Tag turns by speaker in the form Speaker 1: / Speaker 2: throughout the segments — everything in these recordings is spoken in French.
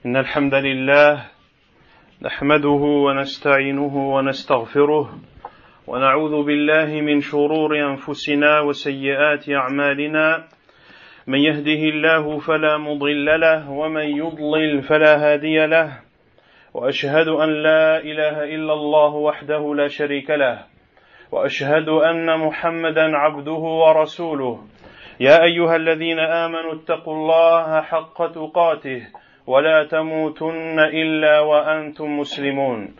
Speaker 1: إن الحمد لله نحمده ونستعينه ونستغفره ونعوذ بالله من شرور أنفسنا وسيئات أعمالنا من يهده الله فلا مضل له ومن يضلل فلا هادي له وأشهد أن لا إله إلا الله وحده لا شريك له وأشهد أن محمدا عبده ورسوله يا أيها الذين آمنوا اتقوا الله حق تقاته ولا تموتن إلا وأنتم مسلمون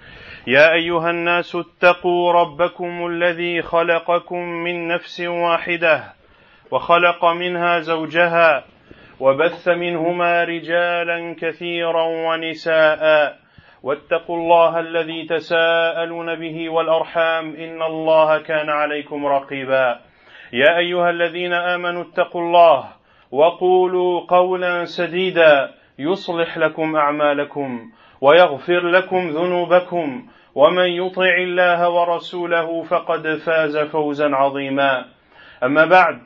Speaker 1: يا أيها الناس اتقوا ربكم الذي خلقكم من نفس واحدة وخلق منها زوجها وبث منهما رجالا كثيرا ونساء واتقوا الله الذي تساءلون به والأرحام إن الله كان عليكم رقيبا يا أيها الذين آمنوا اتقوا الله وقولوا قولا سديدا يصلح لكم أعمالكم ويغفر لكم ذنوبكم ومن يطع الله ورسوله فقد فاز فوزا عظيما أما بعد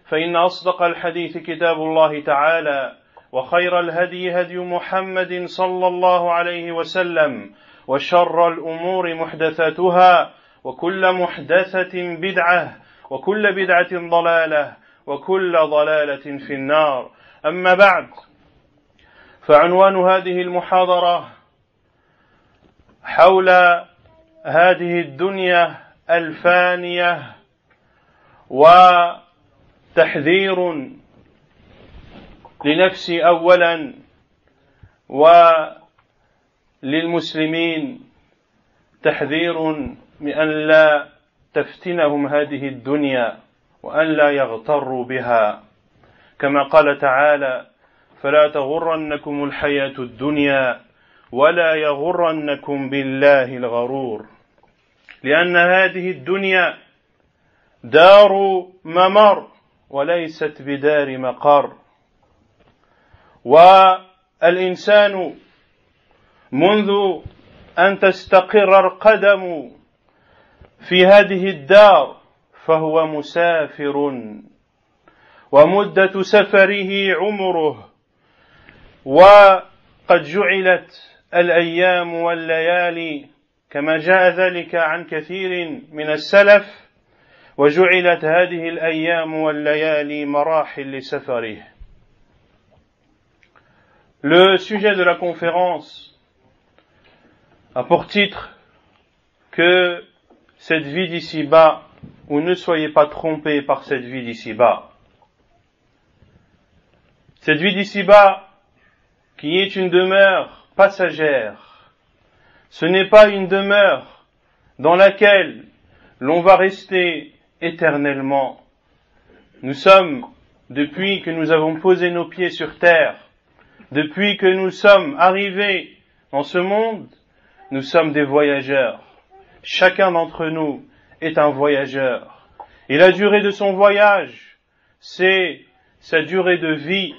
Speaker 1: فإن أصدق الحديث كتاب الله تعالى وخير الهدي هدي محمد صلى الله عليه وسلم وشر الأمور محدثاتها وكل محدثة بدعة وكل بدعة ضلالة وكل ضلالة في النار أما بعد فعنوان هذه المحاضرة حول هذه الدنيا الفانية وتحذير لنفسي أولا وللمسلمين تحذير من أن لا تفتنهم هذه الدنيا وأن لا يغتروا بها كما قال تعالى فلا تغرنكم الحياة الدنيا ولا يغرنكم بالله الغرور لأن هذه الدنيا دار ممر وليست بدار مقر والإنسان منذ أن تستقر القدم في هذه الدار فهو مسافر ومدة سفره عمره وقد جعلت الأيام والليالي كما جاء ذلك عن كثير من السلف وجعلت هذه الأيام والليالي مراحل لسفره. Le sujet de la conférence a pour titre que cette vie d'ici-bas, ou ne soyez pas trompés par cette vie d'ici-bas. Cette vie d'ici-bas qui est une demeure passagère, ce n'est pas une demeure dans laquelle l'on va rester éternellement. Nous sommes, depuis que nous avons posé nos pieds sur terre, depuis que nous sommes arrivés dans ce monde, nous sommes des voyageurs. Chacun d'entre nous est un voyageur. Et la durée de son voyage, c'est sa durée de vie.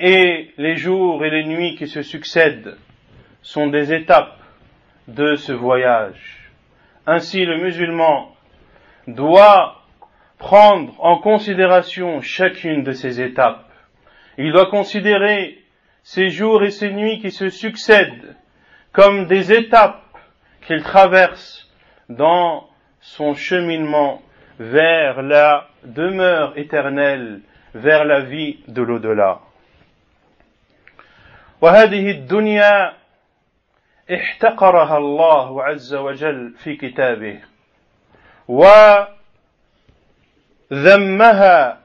Speaker 1: Et les jours et les nuits qui se succèdent sont des étapes de ce voyage. Ainsi, le musulman doit prendre en considération chacune de ces étapes. Il doit considérer ces jours et ces nuits qui se succèdent comme des étapes qu'il traverse dans son cheminement vers la demeure éternelle, vers la vie de l'au-delà. وهذه الدنيا احتقرها الله عز وجل في كتابه وذمها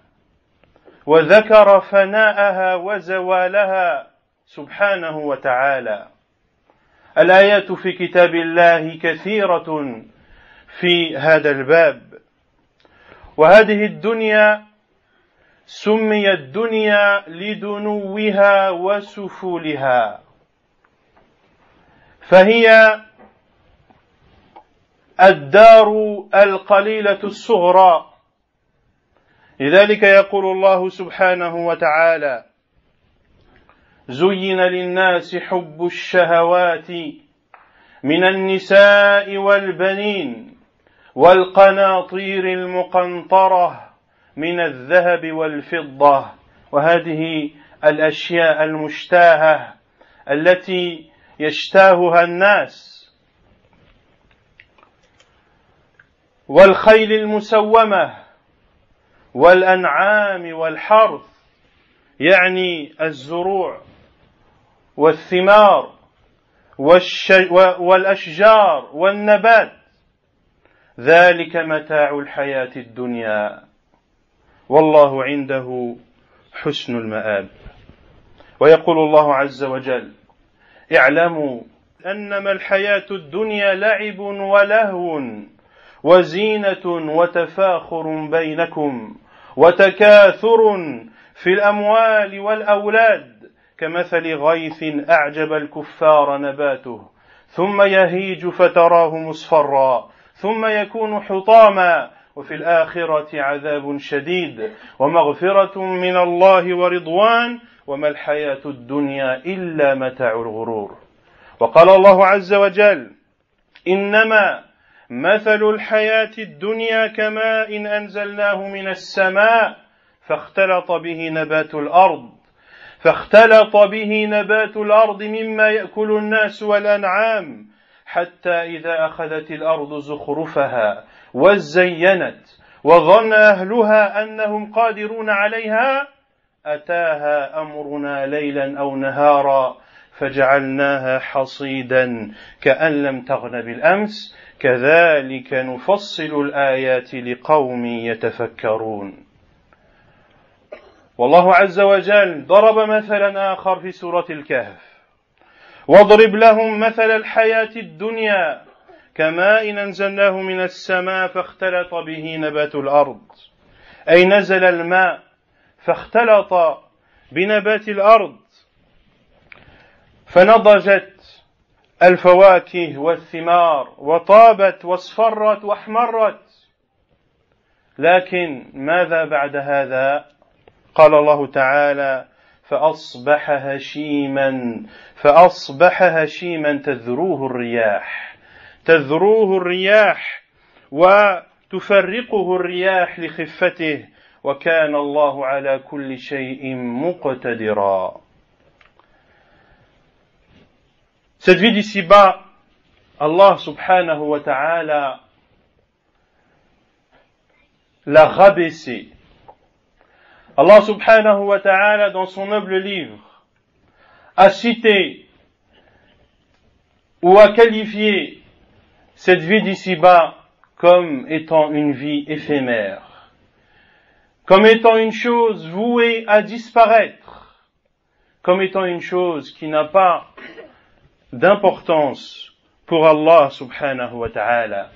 Speaker 1: وذكر فناءها وزوالها سبحانه وتعالى. الآيات في كتاب الله كثيرة في هذا الباب. وهذه الدنيا سميت الدنيا لدنوها وسفولها فهي الدار القليلة الصغرى. لذلك يقول الله سبحانه وتعالى زين للناس حب الشهوات من النساء والبنين والقناطير المقنطرة من الذهب والفضة وهذه الأشياء المشتاهة التي يشتاهها الناس، والخيل المسومة والأنعام والحرث، يعني الزروع والثمار والأشجار والنبات، ذلك متاع الحياة الدنيا والله عنده حسن المآب. ويقول الله عز وجل: اعلموا أنما الحياة الدنيا لعب ولهو وزينة وتفاخر بينكم وتكاثر في الأموال والأولاد كمثل غيث أعجب الكفار نباته ثم يهيج فتراه مصفرا ثم يكون حطاما وفي الآخرة عذاب شديد ومغفرة من الله ورضوان وما الحياة الدنيا إلا متاع الغرور. وقال الله عز وجل: إنما مثل الحياة الدنيا كماء أنزلناه من السماء فاختلط به نبات الأرض مما يأكل الناس والأنعام حتى إذا أخذت الأرض زخرفها وزينت وظن أهلها أنهم قادرون عليها أتاها أمرنا ليلا أو نهارا فجعلناها حصيدا كأن لم تغن بالأمس كذلك نفصل الآيات لقوم يتفكرون. والله عز وجل ضرب مثلا آخر في سورة الكهف: واضرب لهم مثل الحياة الدنيا كماء أنزلناه من السماء فاختلط به نبات الأرض، أي نزل الماء فاختلط بنبات الأرض فنضجت الفواكه والثمار وطابت واصفرت واحمرت. لكن ماذا بعد هذا؟ قال الله تعالى: فأصبح هشيما تذروه الرياح وتفرقه الرياح لخفته وكان الله على كل شيء مقتدرا. Cette vie d'ici-bas, Allah subhanahu wa ta'ala l'a rabaissée. Allah subhanahu wa ta'ala, dans son noble livre, a cité ou a qualifié cette vie d'ici-bas comme étant une vie éphémère, comme étant une chose vouée à disparaître, comme étant une chose qui n'a pas d'importance pour Allah subhanahu wa ta'ala.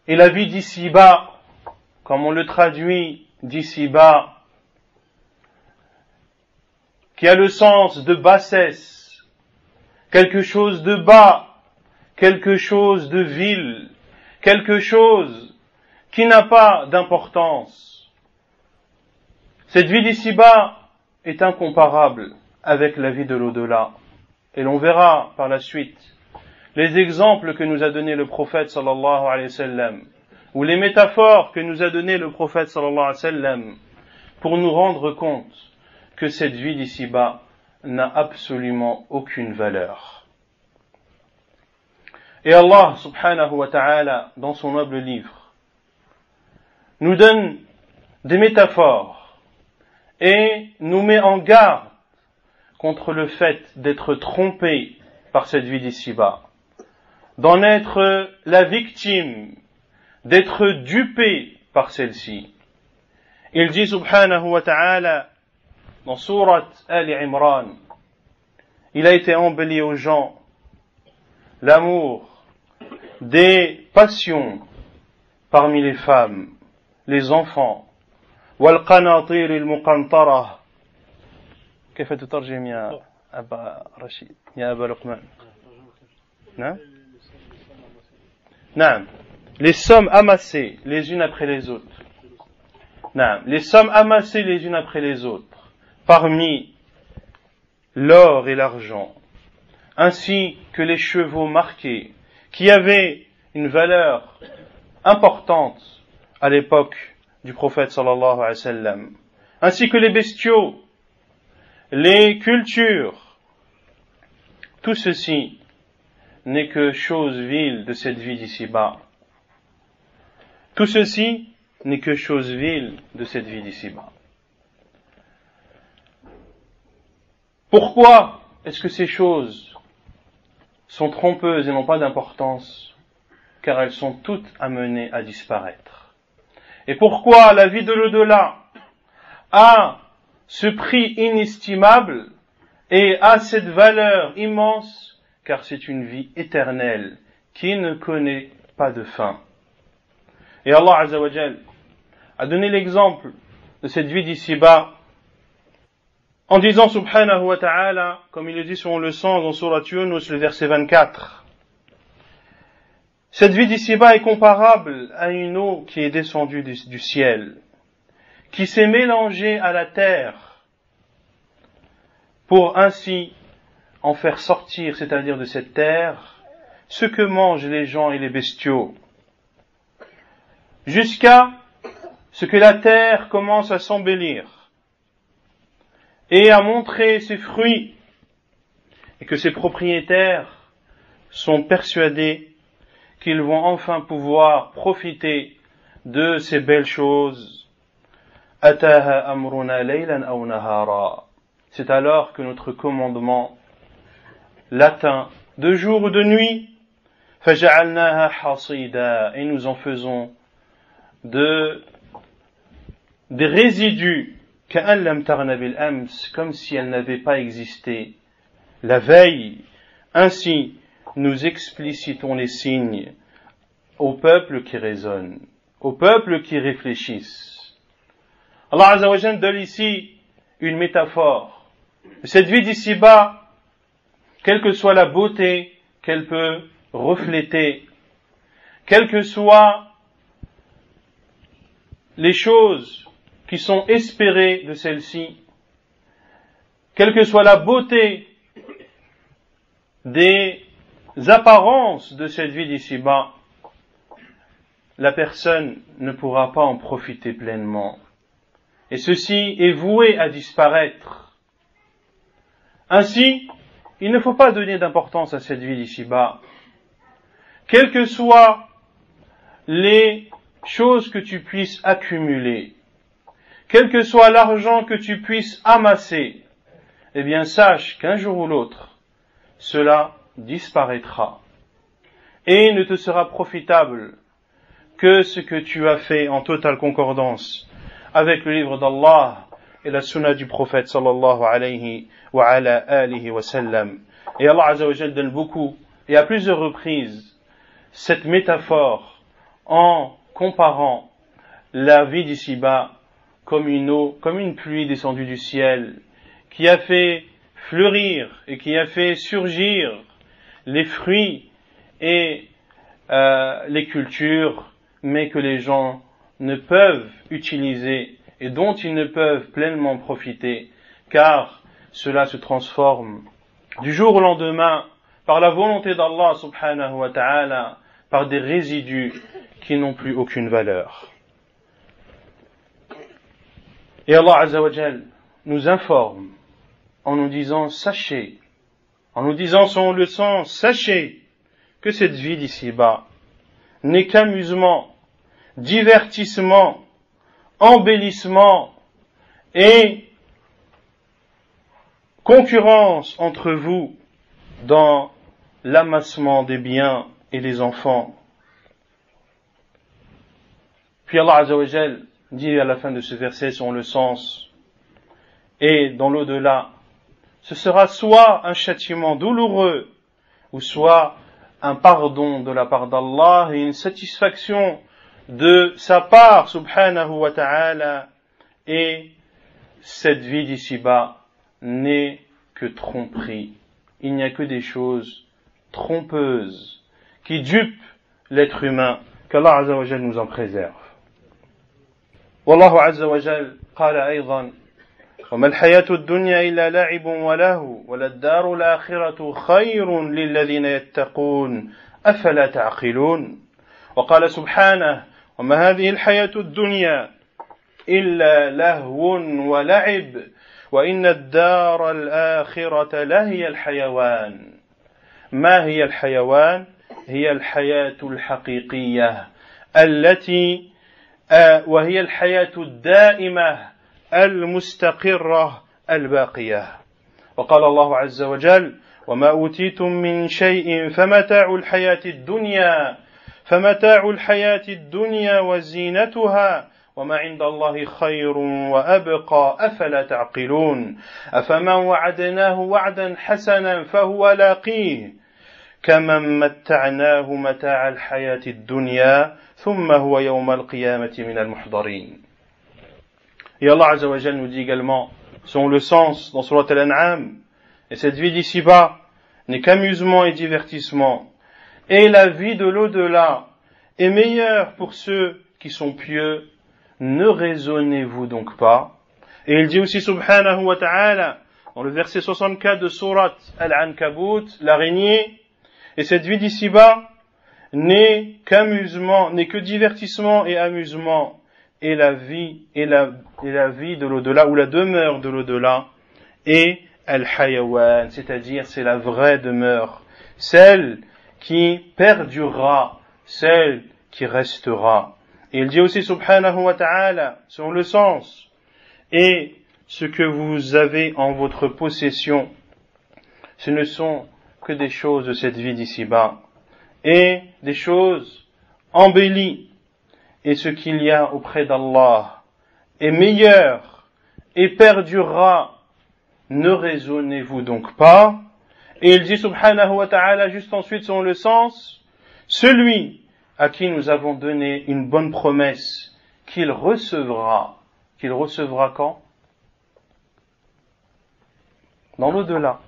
Speaker 1: Et la vie d'ici-bas, comme on le traduit d'ici-bas, qui a le sens de bassesse, quelque chose de bas, quelque chose de vil, quelque chose qui n'a pas d'importance. Cette vie d'ici-bas est incomparable avec la vie de l'au-delà. Et l'on verra par la suite les exemples que nous a donnés le prophète sallallahu alayhi wa sallam, ou les métaphores que nous a donné le prophète sallallahu alayhi wa sallam, pour nous rendre compte que cette vie d'ici-bas n'a absolument aucune valeur. Et Allah subhanahu wa ta'ala, dans son noble livre, nous donne des métaphores et nous met en garde contre le fait d'être trompé par cette vie d'ici-bas, d'en être la victime, d'être dupé par celle-ci. Il dit subhanahu wa ta'ala dans sourate Ali Imran, il a été embelli aux gens l'amour des passions parmi les femmes, les enfants, wal qanatir al muqantara. كيف تترجم يا أبا رشيد يا أبا لقمان؟ نعم les sommes amassées les unes après les autres. نعم les sommes amassées les unes après les autres parmi l'or et l'argent ainsi que les chevaux marqués qui avaient une valeur importante à l'époque du prophète sallallahu alayhi wa sallam. ainsi que les bestiaux, les cultures, tout ceci n'est que chose vile de cette vie d'ici-bas. Tout ceci n'est que chose vile de cette vie d'ici-bas. Pourquoi est-ce que ces choses sont trompeuses et n'ont pas d'importance? Car elles sont toutes amenées à disparaître. Et pourquoi la vie de l'au-delà a ce prix inestimable et a cette valeur immense? Car c'est une vie éternelle qui ne connaît pas de fin. Et Allah Azza wa Jal a donné l'exemple de cette vie d'ici-bas en disant subhanahu wa ta'ala, comme il le dit selon le sens dans Surat Yunus, le verset 24. Cette vie d'ici-bas est comparable à une eau qui est descendue du ciel, qui s'est mélangée à la terre, pour ainsi en faire sortir, c'est-à-dire de cette terre, ce que mangent les gens et les bestiaux, jusqu'à ce que la terre commence à s'embellir et à montrer ses fruits, et que ses propriétaires sont persuadés qu'ils vont enfin pouvoir profiter de ces belles choses. Ataha amruna laylan aw nahara. C'est alors que notre commandement l'atteint de jour ou de nuit. Faja'alnaha hasida. Et nous en faisons des résidus كأن لم تغن بالأمس, comme si elle n'avait pas existé la veille. Ainsi, nous explicitons les signes au peuple qui raisonne, au peuple qui réfléchisse. Allah Azza wa Jalla donne ici une métaphore. Cette vie d'ici-bas, quelle que soit la beauté qu'elle peut refléter, quelles que soient les choses qui sont espérées de celle-ci, quelle que soit la beauté des apparences de cette vie d'ici-bas, la personne ne pourra pas en profiter pleinement. Et ceci est voué à disparaître. Ainsi, il ne faut pas donner d'importance à cette vie d'ici-bas. Quelles que soient les choses que tu puisses accumuler, quel que soit l'argent que tu puisses amasser, eh bien sache qu'un jour ou l'autre, cela disparaîtra. Et ne te sera profitable que ce que tu as fait en totale concordance avec le livre d'Allah et la sunna du prophète sallallahu alayhi wa ala alihi wa sallam. Et Allah Azza wa Jalla donne beaucoup, et à plusieurs reprises, cette métaphore en comparant la vie d'ici-bas comme une eau, comme une pluie descendue du ciel, qui a fait fleurir et qui a fait surgir les fruits et les cultures, mais que les gens ne peuvent utiliser et dont ils ne peuvent pleinement profiter, car cela se transforme du jour au lendemain par la volonté d'Allah subhanahu wa ta'ala, par des résidus qui n'ont plus aucune valeur. Et Allah Azza wa Jal nous informe en nous disant, sachez, en nous disant selon le sens, sachez que cette vie d'ici-bas n'est qu'amusement, divertissement, embellissement et concurrence entre vous dans l'amassement des biens et des enfants. Puis Allah Azza wa Jal dit à la fin de ce verset selon le sens, et dans l'au-delà, ce sera soit un châtiment douloureux, ou soit un pardon de la part d'Allah et une satisfaction de sa part, subhanahu wa ta'ala. Et cette vie d'ici-bas n'est que tromperie. Il n'y a que des choses trompeuses qui dupent l'être humain, qu'Allah Azza wa Jal nous en préserve. والله عز وجل قال أيضا وما الحياة الدنيا إلا لعب ولهو وللدار الآخرة خير للذين يتقون أفلا تعقلون وقال سبحانه وما هذه الحياة الدنيا إلا لهو ولعب وإن الدار الآخرة لهي الحيوان. ما هي الحيوان؟ هي الحياة الحقيقية التي وهي الحياة الدائمة المستقرة الباقية. وقال الله عز وجل: وما أوتيتم من شيء فمتاع الحياة الدنيا وزينتها وما عند الله خير وأبقى أفلا تعقلون أفمن وعدناه وعدا حسنا فهو لاقيه كمن متعناه متاع الحياة الدنيا ثم هو يوم القيامة من المحضرين. Et Allah Azza wa Jal nous dit également, selon le sens dans Surat Al-An'am, et cette vie d'ici-bas n'est qu'amusement et divertissement, et la vie de l'au-delà est meilleure pour ceux qui sont pieux. Ne raisonnez-vous donc pas? Et il dit aussi subhanahu wa ta'ala dans le verset 64 de Surat Al-Ankabut, l'araignée, et cette vie d'ici-bas n'est qu'amusement, n'est que divertissement et amusement, et la vie de l'au-delà, ou la demeure de l'au-delà, est al-hayawan, c'est-à-dire c'est la vraie demeure, celle qui perdurera, celle qui restera. Et il dit aussi subhanahu wa ta'ala, selon le sens, et ce que vous avez en votre possession, ce ne sont que des choses de cette vie d'ici-bas, et des choses embellies, et ce qu'il y a auprès d'Allah est meilleur et perdurera. Ne raisonnez-vous donc pas? Et il dit subhanahu wa ta'ala juste ensuite selon le sens, celui à qui nous avons donné une bonne promesse qu'il recevra quand? Dans l'au-delà.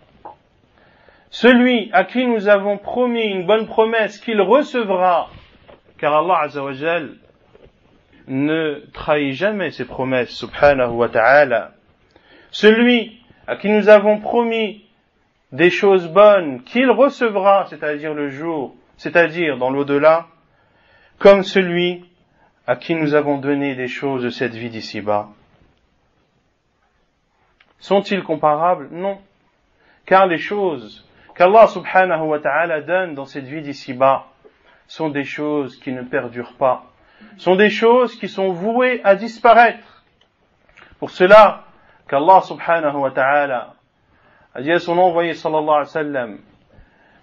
Speaker 1: Celui à qui nous avons promis une bonne promesse qu'il recevra, car Allah Azza wa Jal ne trahit jamais ses promesses, subhanahu wa ta'ala. Celui à qui nous avons promis des choses bonnes qu'il recevra, c'est-à-dire le jour, c'est-à-dire dans l'au-delà, comme celui à qui nous avons donné des choses de cette vie d'ici-bas. Sont-ils comparables? Non. Car les choses qu'Allah subhanahu wa ta'ala donne dans cette vie d'ici-bas sont des choses qui ne perdurent pas, sont des choses qui sont vouées à disparaître. Pour cela qu'Allah subhanahu wa ta'ala a dit à son envoyé sallallahu alayhi wa sallam,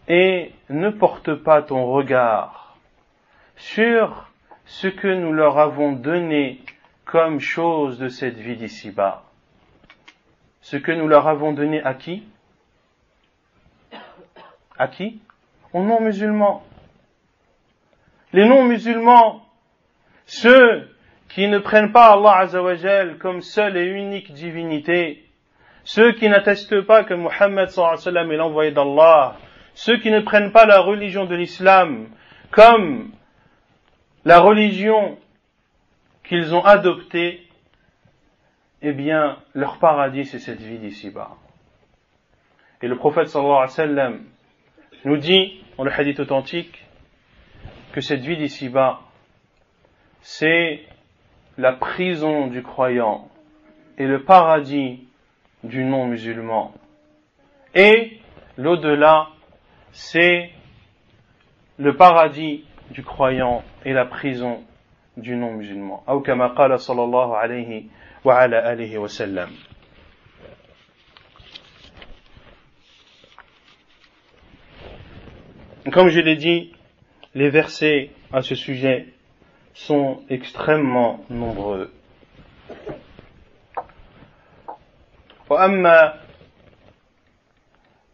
Speaker 1: et ne porte pas ton regard sur ce que nous leur avons donné comme chose de cette vie d'ici-bas. Ce que nous leur avons donné à qui? À qui? Aux non-musulmans. Les non-musulmans, ceux qui ne prennent pas Allah Azza wa Jal comme seule et unique divinité, ceux qui n'attestent pas que Muhammad sallallahu alayhi wa sallam est l'envoyé d'Allah, ceux qui ne prennent pas la religion de l'islam comme la religion qu'ils ont adoptée, eh bien, leur paradis, c'est cette vie d'ici-bas. Et le prophète sallallahu alayhi wa sallam nous dit, dans le hadith authentique, que cette vie d'ici-bas, c'est la prison du croyant et le paradis du non-musulman. Et l'au-delà, c'est le paradis du croyant et la prison du non-musulman. Ou kama qala sallallahu alayhi wa ala alihi wa sallam. Comme je l'ai dit, les versets à ce sujet sont extrêmement nombreux. وأما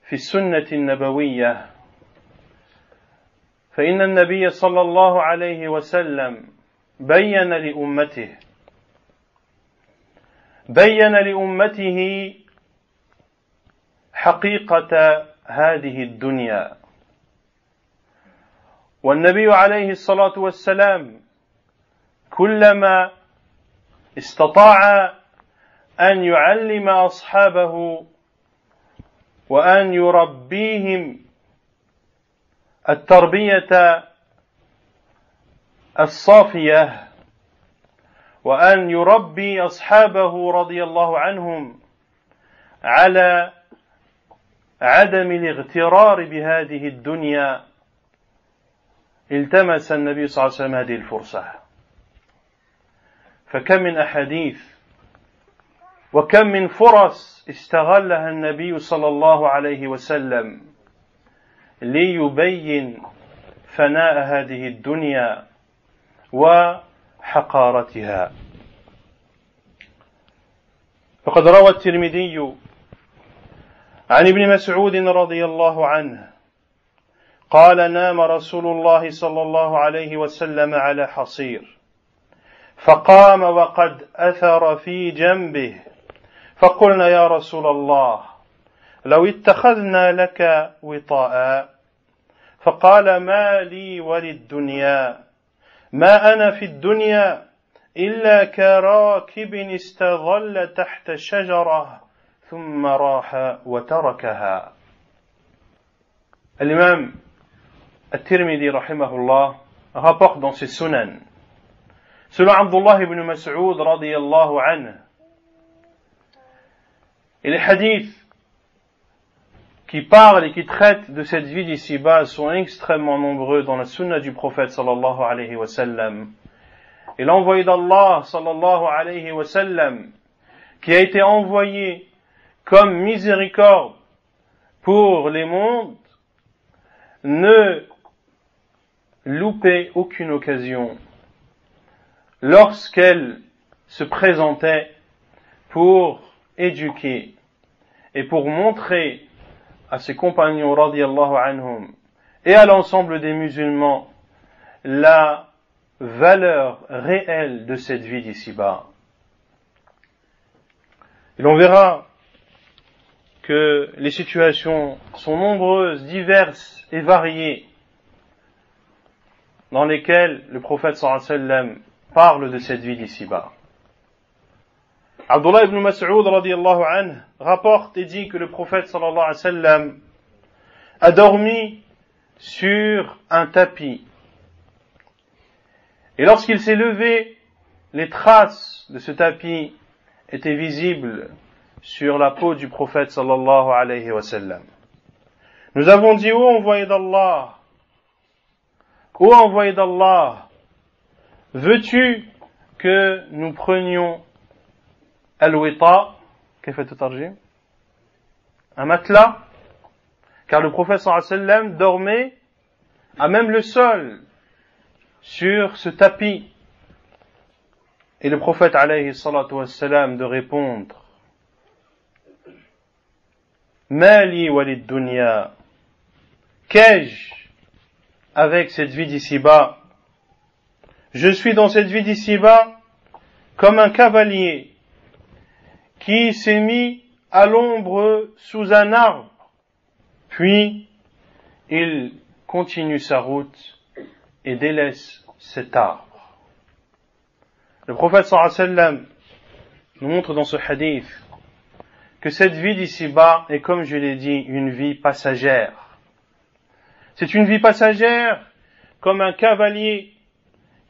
Speaker 1: في السنة النبوية فإن النبي صلى الله عليه وسلم بين لأمته حقيقة هذه الدنيا. والنبي عليه الصلاة والسلام كلما استطاع أن يعلم أصحابه وأن يربيهم التربية الصافية وأن يربي أصحابه رضي الله عنهم على عدم الاغترار بهذه الدنيا التمس النبي صلى الله عليه وسلم هذه الفرصة. فكم من أحاديث وكم من فرص استغلها النبي صلى الله عليه وسلم ليبين فناء هذه الدنيا وحقارتها. فقد روى الترمذي عن ابن مسعود رضي الله عنه قال: نام رسول الله صلى الله عليه وسلم على حصير، فقام وقد أثر في جنبه، فقلنا: يا رسول الله، لو اتخذنا لك وطاء. فقال: ما لي وللدنيا، ما أنا في الدنيا إلا كراكب استظل تحت شجرة ثم راح وتركها. L'imam At-Tirmidhi rahimahullah rapporte dans ses sunan, selon Abdullah ibn Mas'ud radiyallahu anhu, et les hadiths qui parlent et qui traitent de cette vie d'ici-bas sont extrêmement nombreux dans la sunna du prophète sallallahu alayhi wa sallam. Et l'envoyé d'Allah sallallahu alayhi wa sallam, qui a été envoyé comme miséricorde pour les mondes, ne loupait aucune occasion lorsqu'elle se présentait pour éduquer et pour montrer à ses compagnons radiyallahu anhum et à l'ensemble des musulmans la valeur réelle de cette vie d'ici-bas. Et l'on verra que les situations sont nombreuses, diverses et variées dans lesquelles le prophète sallallahu alayhi wa sallam parle de cette vie d'ici-bas. Abdullah ibn Mas'ud radiyallahu anhu rapporte et dit que le prophète sallallahu alayhi wa sallam a dormi sur un tapis. Et lorsqu'il s'est levé, les traces de ce tapis étaient visibles sur la peau du prophète sallallahu alayhi wa sallam. Nous avons dit: ô envoyé d'Allah, ô envoyé d'Allah, veux-tu que nous prenions al-wita, un matelas, car le prophète sallallahu alayhi wa sallam dormait à même le sol sur ce tapis. Et le prophète alayhi salatu wa sallam de répondre: Mali walid dunya, qu'ai-je avec cette vie d'ici-bas? Je suis dans cette vie d'ici-bas comme un cavalier qui s'est mis à l'ombre sous un arbre, puis il continue sa route et délaisse cet arbre. Le prophète sallallahu alayhi wa sallam nous montre dans ce hadith que cette vie d'ici-bas est, comme je l'ai dit, une vie passagère. C'est une vie passagère comme un cavalier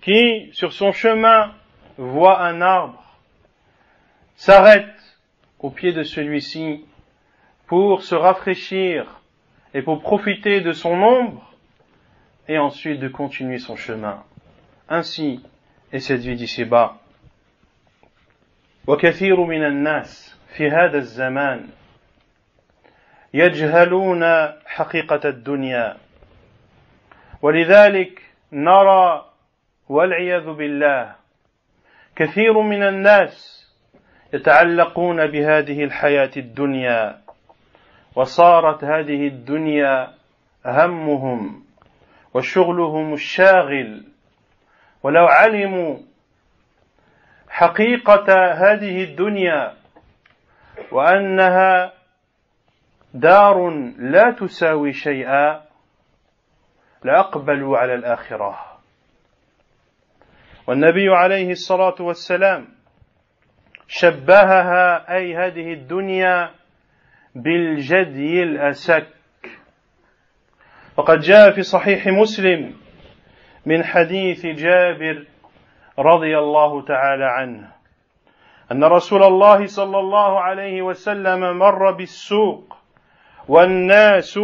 Speaker 1: qui, sur son chemin, voit un arbre, s'arrête au pied de celui-ci pour se rafraîchir et pour profiter de son ombre et ensuite de continuer son chemin. Ainsi est cette vie d'ici-bas. وكثير من الناس في هذا الزمان يجهلون حقيقة الدنيا، ولذلك نرى والعياذ بالله كثير من الناس يتعلقون بهذه الحياة الدنيا، وصارت هذه الدنيا همهم وشغلهم الشاغل. ولو علموا حقيقة هذه الدنيا وأنها دار لا تساوي شيئا لأقبلوا على الآخرة. والنبي عليه الصلاة والسلام شبهها أي هذه الدنيا بالجدي الأسك. وقد جاء في صحيح مسلم من حديث جابر رضي الله تعالى عنه أن رسول الله صلى الله عليه وسلم مر بالسوق والناس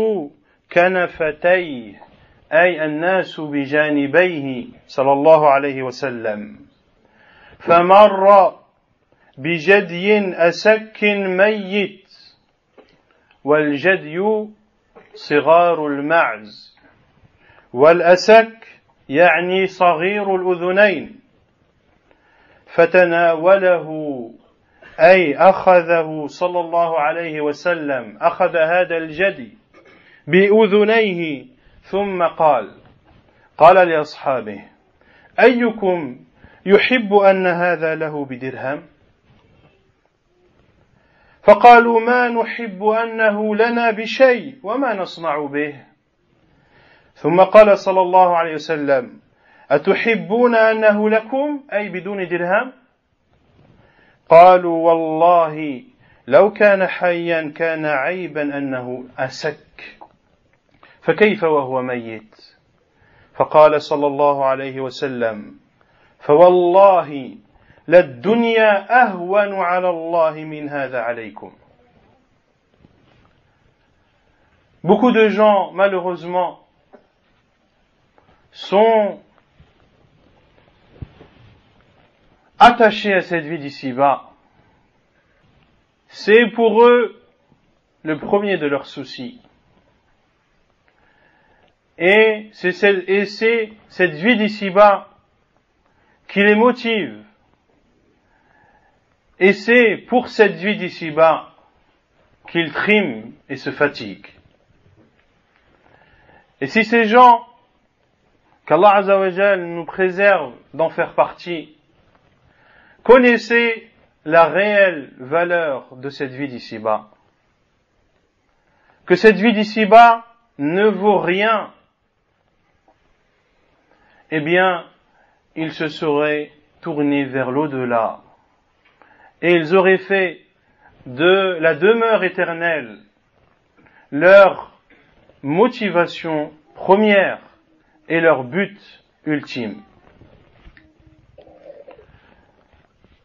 Speaker 1: كنفتيه أي الناس بجانبيه صلى الله عليه وسلم فمر بجدي أسك ميت والجدي صغار المعز والأسك يعني صغير الأذنين فتناوله أي أخذه صلى الله عليه وسلم أخذ هذا الجدي بأذنيه ثم قال لأصحابه أيكم يحب أن هذا له بدرهم فقالوا ما نحب أنه لنا بشيء وما نصنع به ثم قال صلى الله عليه وسلم أتحبون أنه لكم أي بدون درهم قالوا والله لو كان حيا كان عيبا أنه أسك فكيف وهو ميت فقال صلى الله عليه وسلم فوالله للدنيا أهون على الله من هذا عليكم. Beaucoup de gens, malheureusement, sont attachés à cette vie d'ici-bas. C'est pour eux le premier de leurs soucis. Et c'est cette vie d'ici-bas qui les motive. Et c'est pour cette vie d'ici-bas qu'ils triment et se fatiguent. Et si ces gens, qu'Allah Azza wa Jal nous préserve d'en faire partie, connaissaient la réelle valeur de cette vie d'ici-bas, que cette vie d'ici-bas ne vaut rien, eh bien, ils se seraient tournés vers l'au-delà. Et ils auraient fait de la demeure éternelle leur motivation première et leur but ultime.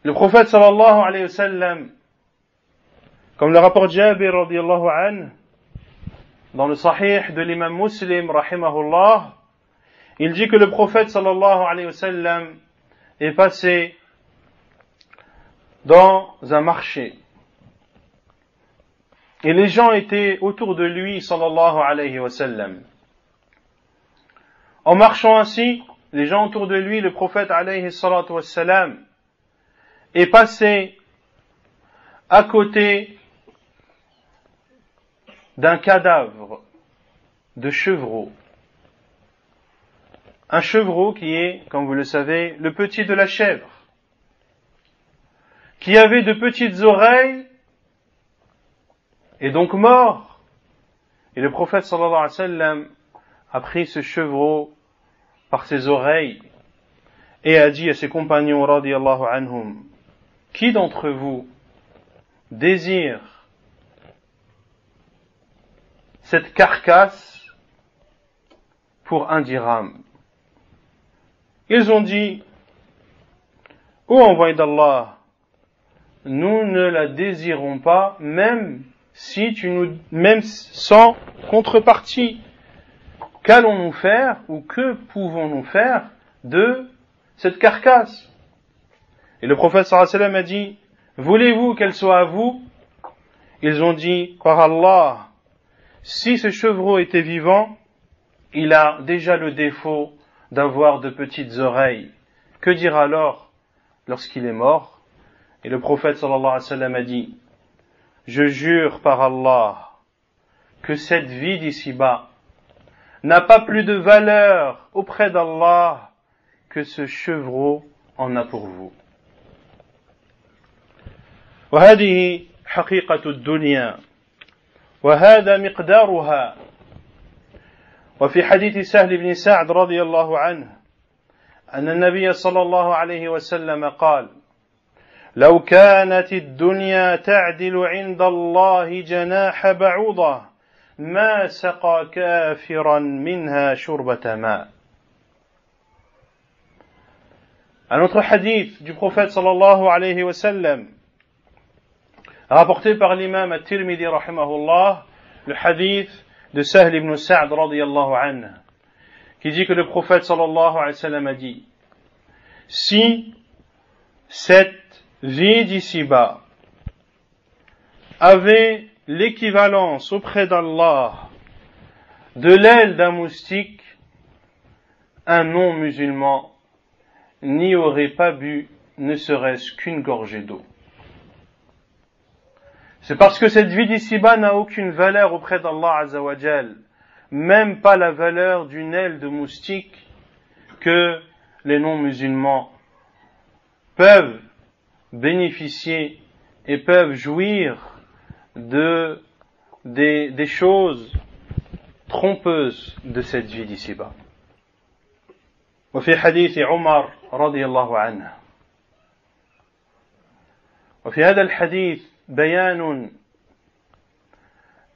Speaker 1: Le prophète sallallahu alayhi wa sallam, comme le rapporte Jabir radiyallahu anhu, dans le sahih de l'imam Muslim rahimahullah, il dit que le prophète sallallahu alayhi wa sallam est passé dans un marché. Et les gens étaient autour de lui, sallallahu alayhi wa sallam. En marchant ainsi, les gens autour de lui, le prophète alayhi salatu wa sallam, est passé à côté d'un cadavre de chevreau. Un chevreau qui est, comme vous le savez, le petit de la chèvre, qui avait de petites oreilles, et donc mort. Et le prophète sallallahu alayhi wa sallam a pris ce chevreau par ses oreilles et a dit à ses compagnons radiyallahu anhum, qui d'entre vous désire cette carcasse pour 1 dirham? Ils ont dit, ô envoyé d'Allah, nous ne la désirons pas, même sans contrepartie. Qu'allons-nous faire ou que pouvons-nous faire de cette carcasse? Et le prophète sallallahu alayhi wa sallam a dit, voulez-vous qu'elle soit à vous? Ils ont dit, par Allah, si ce chevreau était vivant, il a déjà le défaut d'avoir de petites oreilles. Que dire alors lorsqu'il est mort? Et le prophète sallallahu alayhi wa sallam a dit, je jure par Allah que cette vie d'ici-bas n'a pas plus de valeur auprès d'Allah que ce chevreau en a pour vous. وهذه حقيقة الدنيا وهذا مقدارها. وفي حديث سهل بن سعد رضي الله عنه أن النبي صلى الله عليه وسلم قال لو كانت الدنيا تعدل عند الله جناح بعوضة ما سقى كافرا منها شربة ماء. Un autre hadith du prophète sallallahu alayhi wa sallam, rapporté par l'imam at-Tirmidhi rahimahullah, le hadith de Sahl ibn Sa'd radiyallahu anhu, qui dit que le prophète sallallahu alayhi wa sallam a dit: si cette vie d'ici-bas avait l'équivalence auprès d'Allah de l'aile d'un moustique, un non-musulman n'y aurait pas bu ne serait-ce qu'une gorgée d'eau. C'est parce que cette vie d'ici-bas n'a aucune valeur auprès d'Allah Azza wa Jal, même pas la valeur d'une aile de moustique, que les non-musulmans peuvent bénéficier et peuvent jouir des choses trompeuses de cette vie d'ici-bas. وفي حديث عمر رضي الله عنه، وفي هذا الحديث بيان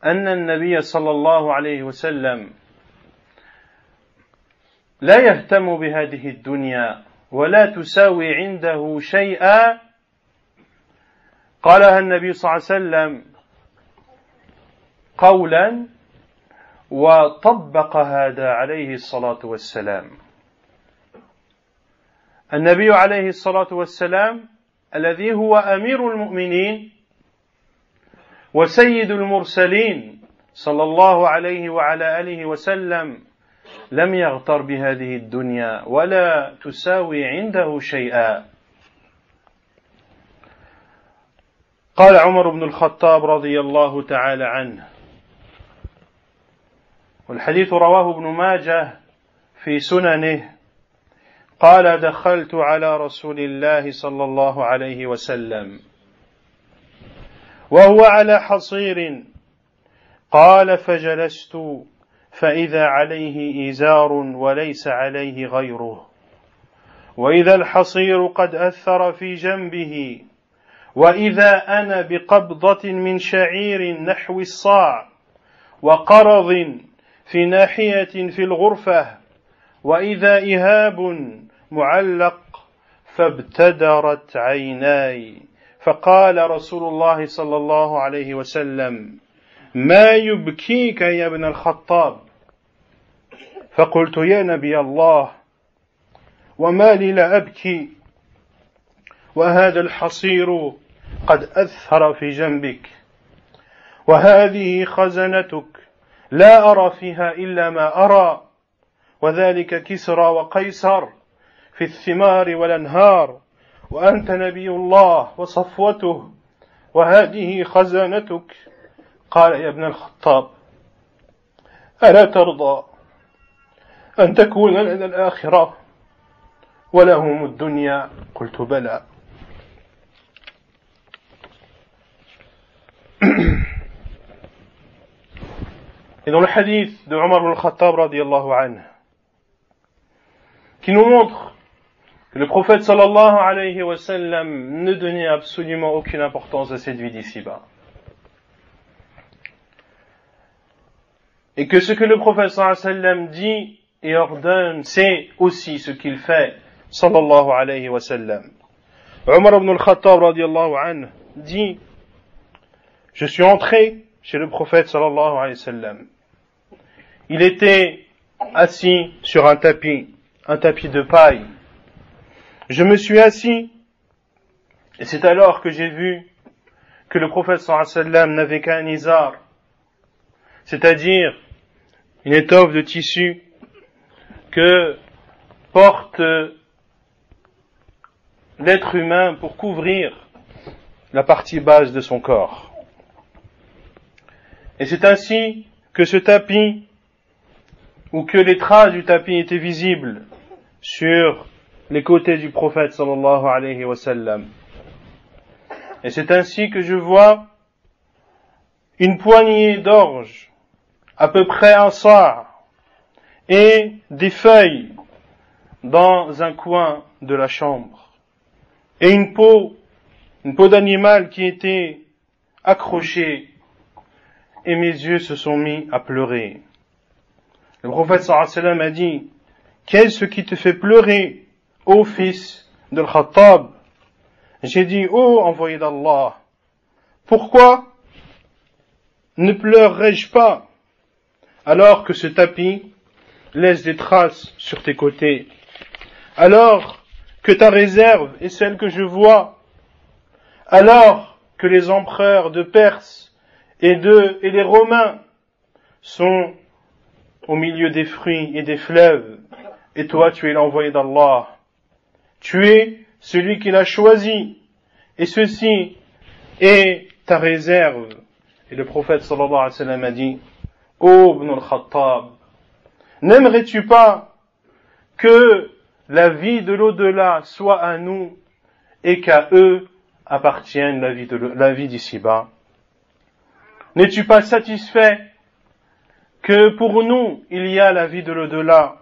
Speaker 1: أن النبي صلى الله عليه وسلم لا يهتم بهذه الدنيا ولا تساوي عنده شيئا، قالها النبي صلى الله عليه وسلم قولا وطبق هذا عليه الصلاة والسلام. النبي عليه الصلاة والسلام الذي هو أمير المؤمنين وسيد المرسلين صلى الله عليه وعلى آله وسلم لم يغتر بهذه الدنيا ولا تساوي عنده شيئا. قال عمر بن الخطاب رضي الله تعالى عنه، والحديث رواه ابن ماجه في سننه، قال: دخلت على رسول الله صلى الله عليه وسلم وهو على حصير، قال: فجلست فإذا عليه إزار وليس عليه غيره، وإذا الحصير قد أثر في جنبه، وإذا أنا بقبضة من شعير نحو الصاع، وقرض في ناحية في الغرفة، وإذا إهاب معلق، فابتدرت عيناي، فقال رسول الله صلى الله عليه وسلم: ما يبكيك يا ابن الخطاب؟ فقلت: يا نبي الله، وما لي لا أبكي وهذا الحصير قد أثر في جنبك، وهذه خزنتك لا أرى فيها إلا ما أرى، وذلك كسرى وقيصر في الثمار والأنهار، وأنت نبي الله وصفوته، وهذه خزانتك. قال: يا ابن الخطاب، ألا ترضى أن تكون لنا الآخرة ولهم الدنيا؟ قلت: بلى. Et dans le hadith de Omar ibn al-Khattab radiyallahu anhu, qui nous montre que le prophète sallallahu alayhi wa sallam ne donnait absolument aucune importance à cette vie d'ici-bas. Et que ce que le prophète sallallahu alayhi wa sallam dit et ordonne, c'est aussi ce qu'il fait, sallallahu alayhi wa sallam. Omar ibn al-Khattab radiyallahu anhu dit: je suis entré chez le prophète sallallahu alayhi wa sallam. Il était assis sur un tapis de paille. Je me suis assis, et c'est alors que j'ai vu que le prophète sallallahu alayhi wa sallam n'avait qu'un izar, c'est-à-dire une étoffe de tissu que porte l'être humain pour couvrir la partie basse de son corps. Et c'est ainsi que ce tapis, ou que les traces du tapis étaient visibles sur les côtés du prophète sallallahu alayhi wa sallam. Et c'est ainsi que je vois une poignée d'orge, à peu près un sa', et des feuilles dans un coin de la chambre, et une peau d'animal qui était accrochée, et mes yeux se sont mis à pleurer. Le prophète sallallahu alayhi wa sallam a dit: qu'est-ce qui te fait pleurer, ô fils de Al-Khattab, j'ai dit, ô envoyé d'Allah, pourquoi ne pleurerais-je pas alors que ce tapis laisse des traces sur tes côtés, alors que ta réserve est celle que je vois, alors que les empereurs de Perse et les Romains sont au milieu des fruits et des fleuves, et toi tu es l'envoyé d'Allah, tu es celui qu'il a choisi, et ceci est ta réserve. Et le prophète sallallahu alayhi wa sallam a dit, ô Ibn al-Khattab, n'aimerais-tu pas que la vie de l'au-delà soit à nous et qu'à eux appartienne la vie d'ici-bas? N'es-tu pas satisfait que pour nous il y a la vie de l'au-delà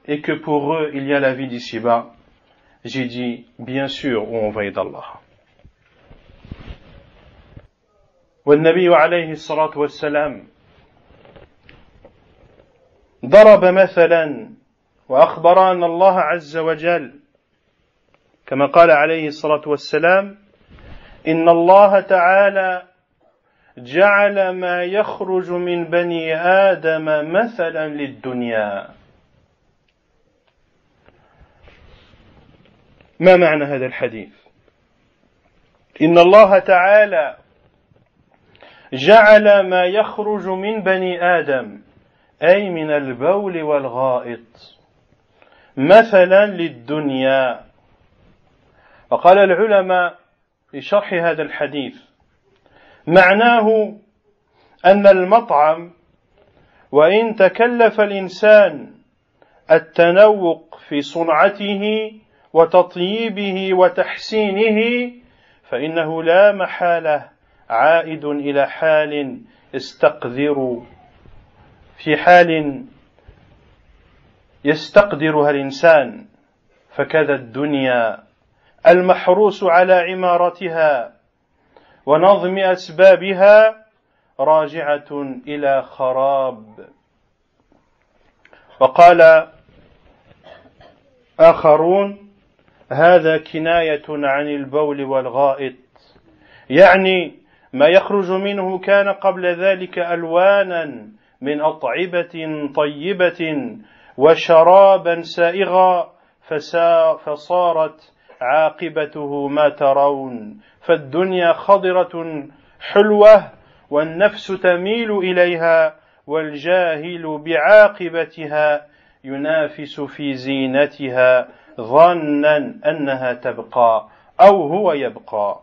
Speaker 1: et que pour eux il y a la vie d'ici-bas? J'ai dit, bien sûr, ô envoyé d'Allah. والنبي عليه الصلاة والسلام ضرب مثلا وأخبر أن الله عز وجل كما قال عليه الصلاة والسلام إن الله تعالى جعل ما يخرج من بني آدم مثلا للدنيا. ما معنى هذا الحديث؟ إن الله تعالى جعل ما يخرج من بني آدم أي من البول والغائط مثلا للدنيا. وقال العلماء في شرح هذا الحديث معناه أن المطعم وإن تكلف الإنسان التنوق في صنعته وتطييبه وتحسينه فإنه لا محالة عائد إلى حال يستقدرها الإنسان، فكذا الدنيا المحروس على عمارتها ونظم أسبابها راجعة إلى خراب. وقال آخرون هذا كناية عن البول والغائط، يعني ما يخرج منه كان قبل ذلك ألوانا من أطعبة طيبة وشرابا سائغا فصارت عاقبته ما ترون، فالدنيا خضرة حلوة والنفس تميل إليها والجاهل بعاقبتها ينافس في زينتها ظنا أنها تبقى أو هو يبقى.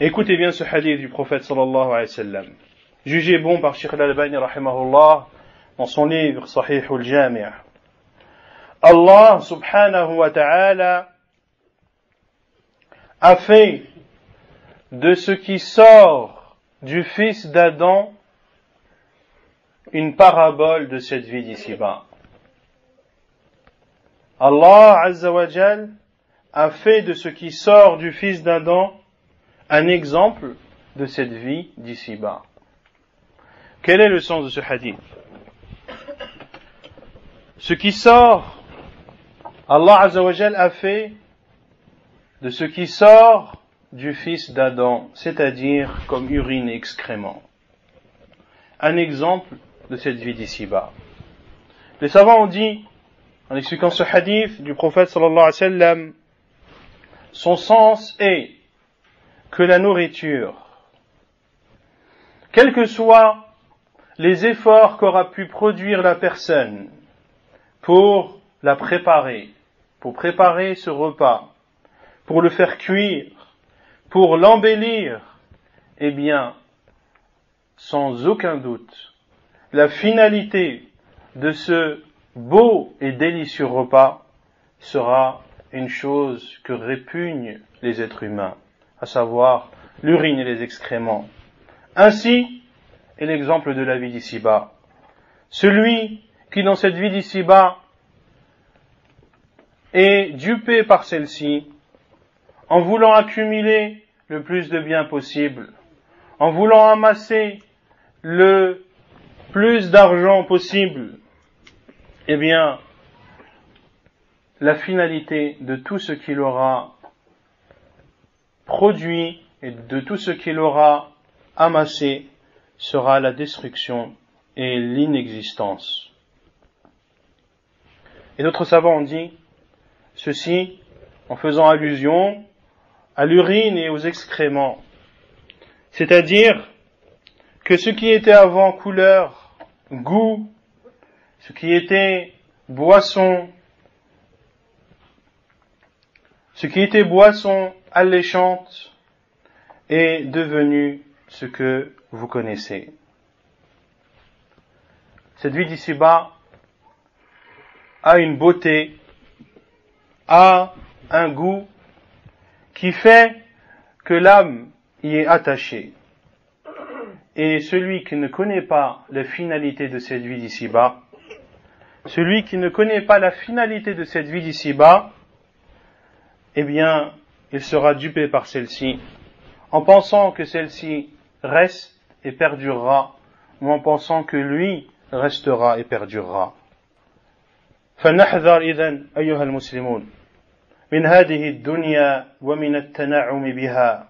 Speaker 1: Écoutez bien ce hadith du prophète sallallahu alayhi wa sallam, jugé bon par Sheikh al-Albani rahimahullah dans son livre Sahih al-Jami'. Allah subhanahu wa ta'ala a fait de ce qui sort du fils d'Adam une parabole de cette vie d'ici-bas. Allah azza wa jal a fait de ce qui sort du fils d'Adam un exemple de cette vie d'ici-bas. Quel est le sens de ce hadith? Ce qui sort, Allah azza wa jal a fait de ce qui sort du fils d'Adam, c'est-à-dire comme urine et excrément. Un exemple de cette vie d'ici-bas. Les savants ont dit, en expliquant ce hadith du prophète sallallahu alayhi wa sallam, son sens est que la nourriture, quels que soient les efforts qu'aura pu produire la personne pour la préparer, pour préparer ce repas, pour le faire cuire, pour l'embellir, eh bien, sans aucun doute, la finalité de ce beau et délicieux repas sera une chose que répugnent les êtres humains, à savoir l'urine et les excréments. Ainsi est l'exemple de la vie d'ici-bas. Celui qui dans cette vie d'ici-bas est dupé par celle-ci, en voulant accumuler le plus de biens possible, en voulant amasser le plus d'argent possible, eh bien, la finalité de tout ce qu'il aura produit et de tout ce qu'il aura amassé sera la destruction et l'inexistence. Et d'autres savants ont dit ceci en faisant allusion à l'urine et aux excréments, c'est-à-dire que ce qui était avant couleur, goût, ce qui était boisson, alléchante, est devenu ce que vous connaissez. Cette vie d'ici-bas a une beauté, a un goût qui fait que l'âme y est attachée. Et celui qui ne connaît pas la finalité de cette vie d'ici-bas, eh bien, il sera dupé par celle-ci, en pensant que celle-ci reste et perdurera, ou en pensant que lui restera et perdurera. فنحذر إذن أيها المسلمون من هذه الدنيا ومن التنعم بها،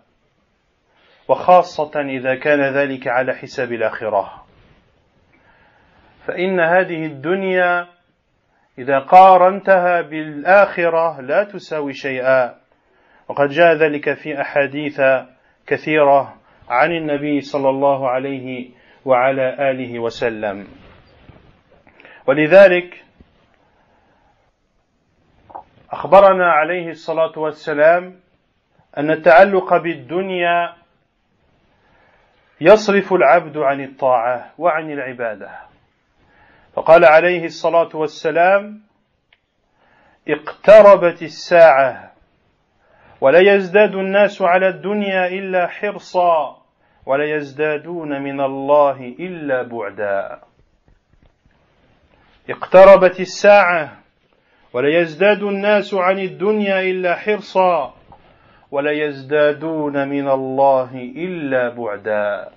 Speaker 1: وخاصة إذا كان ذلك على حساب الآخرة، فإن هذه الدنيا إذا قارنتها بالآخرة لا تساوي شيئا، وقد جاء ذلك في أحاديث كثيرة عن النبي صلى الله عليه وعلى آله وسلم. ولذلك أخبرنا عليه الصلاة والسلام أن التعلق بالدنيا يصرف العبد عن الطاعة وعن العبادة، فقال عليه الصلاة والسلام اقتربت الساعة ولا يزداد الناس على الدنيا إلا حرصا ولا يزدادون من الله إلا بعدا. اقتربت الساعة ولا يزداد الناس عن الدنيا إلا حرصا ولا يزدادون من الله إلا بعدا.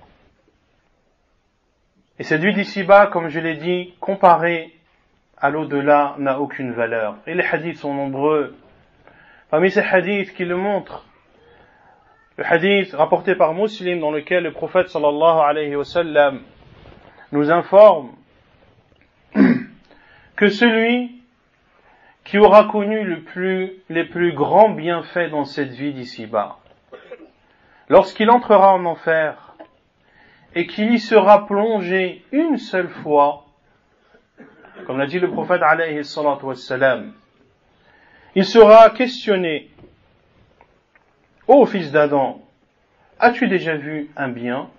Speaker 1: Et cette vie d'ici-bas, comme je l'ai dit, comparée à l'au-delà, n'a aucune valeur. Et les hadiths sont nombreux. Parmi ces hadiths qui le montrent, le hadith rapporté par Muslim dans lequel le prophète sallallahu alayhi wa sallam nous informe que celui qui aura connu les plus grands bienfaits dans cette vie d'ici-bas, lorsqu'il entrera en enfer et qu'il y sera plongé une seule fois, comme l'a dit le prophète alayhi salatu wassalam, il sera questionné: ô fils d'Adam, as-tu déjà vu un bien?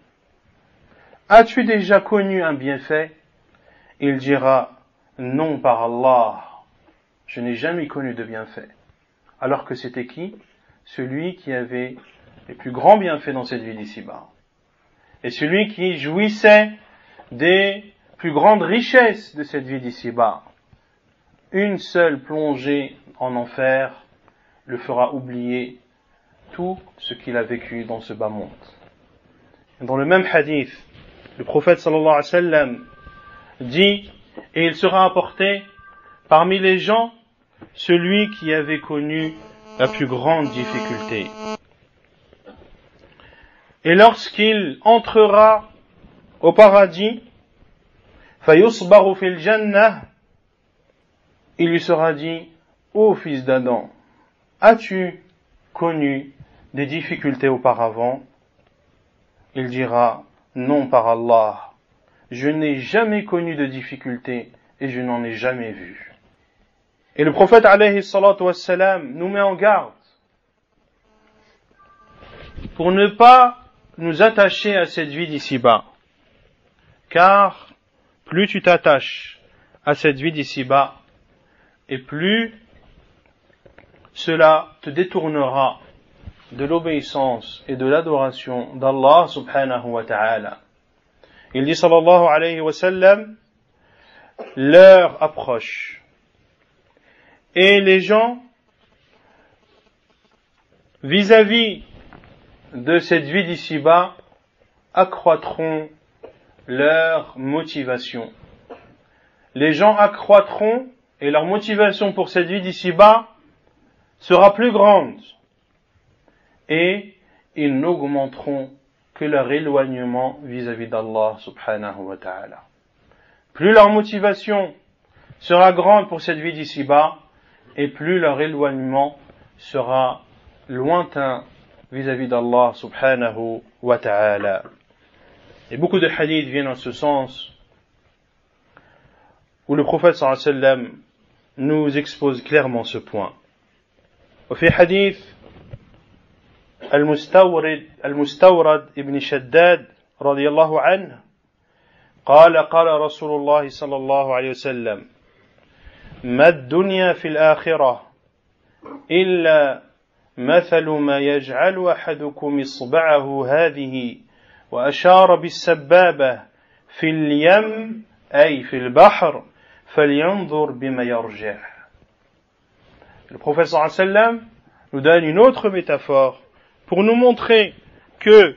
Speaker 1: As-tu déjà connu un bienfait? Il dira: non, par Allah, je n'ai jamais connu de bienfait. Alors que c'était qui? Celui qui avait les plus grands bienfaits dans cette vie d'ici-bas. Et celui qui jouissait des plus grandes richesses de cette vie d'ici-bas. Une seule plongée en enfer le fera oublier tout ce qu'il a vécu dans ce bas monde. Et dans le même hadith, le prophète sallallahu alayhi wa sallam dit: et il sera apporté parmi les gens celui qui avait connu la plus grande difficulté. Et lorsqu'il entrera au paradis, فَيُصْبَغُ فِي الْجَنَّةِ, il lui sera dit: ô fils d'Adam, as-tu connu des difficultés auparavant? Il dira: non, par Allah, je n'ai jamais connu de difficultés et je n'en ai jamais vu. Et le prophète alayhi salatu wassalam nous met en garde pour ne pas nous attacher à cette vie d'ici-bas, car plus tu t'attaches à cette vie d'ici-bas, et plus cela te détournera de l'obéissance et de l'adoration d'Allah subhanahu wa ta'ala. Il dit sallallahu alayhi wa sallam: l'heure approche et les gens vis-à-vis de cette vie d'ici-bas accroîtront leur motivation. Les gens accroîtront et leur motivation pour cette vie d'ici-bas sera plus grande, et ils n'augmenteront que leur éloignement vis-à-vis d'Allah subhanahu wa ta'ala. Plus leur motivation sera grande pour cette vie d'ici-bas, et plus leur éloignement sera lointain vis-à-vis d'Allah subhanahu wa ta'ala. Et beaucoup de hadiths viennent en ce sens, où le prophète sallallahu alayhi wa sallam nous expose clairement ce point. وفي حديث المستورد ابن شداد رضي الله عنه قال رسول الله صلى الله عليه وسلم ما الدنيا في الآخرة إلا مثل ما يجعل أحدكم إصبعه هذه وأشار بالسبابة في اليم أي في البحر فلينظر بما يرجع. Le prophète sallallahu alayhi wa sallam nous donne une autre métaphore pour nous montrer que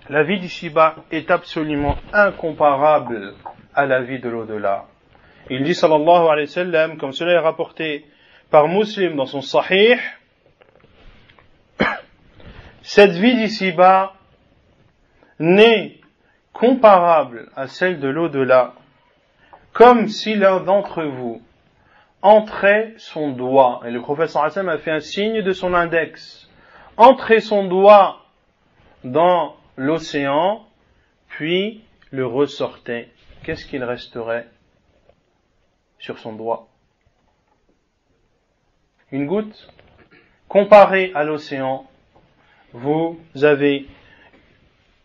Speaker 1: la vie d'ici-bas est absolument incomparable à la vie de l'au-delà. Il dit sallallahu alayhi wa sallam, comme cela est rapporté par Muslim dans son Sahih, cette vie d'ici-bas n'est comparable à celle de l'au-delà, comme si l'un d'entre vous entrait son doigt, et le prophète sallallahu alayhi wa sallam a fait un signe de son index, entrait son doigt dans l'océan, puis le ressortait. Qu'est-ce qu'il resterait sur son doigt? Une goutte. Comparée à l'océan, vous avez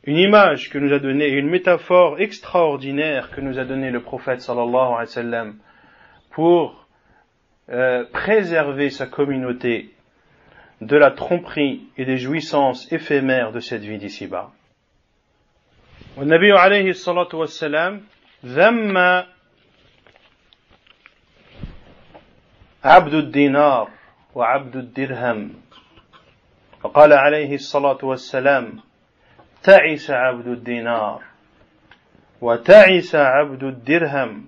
Speaker 1: une image que nous a donnée, une métaphore extraordinaire que nous a donnée le prophète sallallahu alayhi wa sallam pour préserver sa communauté de la tromperie et des jouissances éphémères de cette vie d'ici-bas. والنبي عليه الصلاة والسلام ذم عبد الدينار وعبد الدرهم فقال عليه الصلاة والسلام تعس عبد الدينار وتعس عبد الدرهم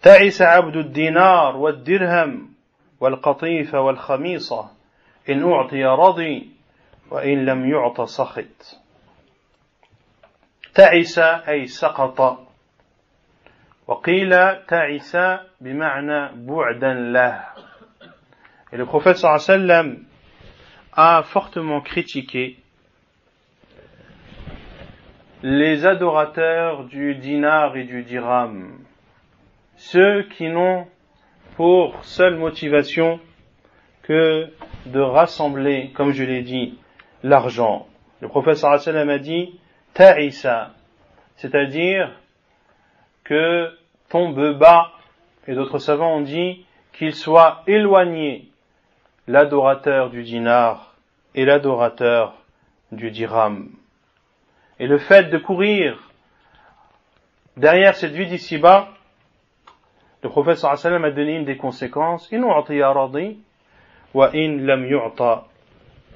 Speaker 1: تعس عبد الدينار والدرهم والقطيفة والخميصة إن أعطي رضي وإن لم يعط سخط. تعس أي سقط وقيل تعس بمعنى بعدا له. Et le prophète sallallahu alayhi wa sallam a fortement critiqué les adorateurs du dinar et du dirham, ceux qui n'ont pour seule motivation que de rassembler, comme je l'ai dit, l'argent. Le prophète sallallahu alayhi wa sallam a dit ta'isa, c'est-à-dire que tombe bas, et d'autres savants ont dit qu'il soit éloigné l'adorateur du dinar et l'adorateur du dirham. Et le fait de courir derrière cette vie d'ici-bas, le prophète sallallahu alayhi wa sallam a donné une des conséquences, in u'tiya radi wa in lam yu'ta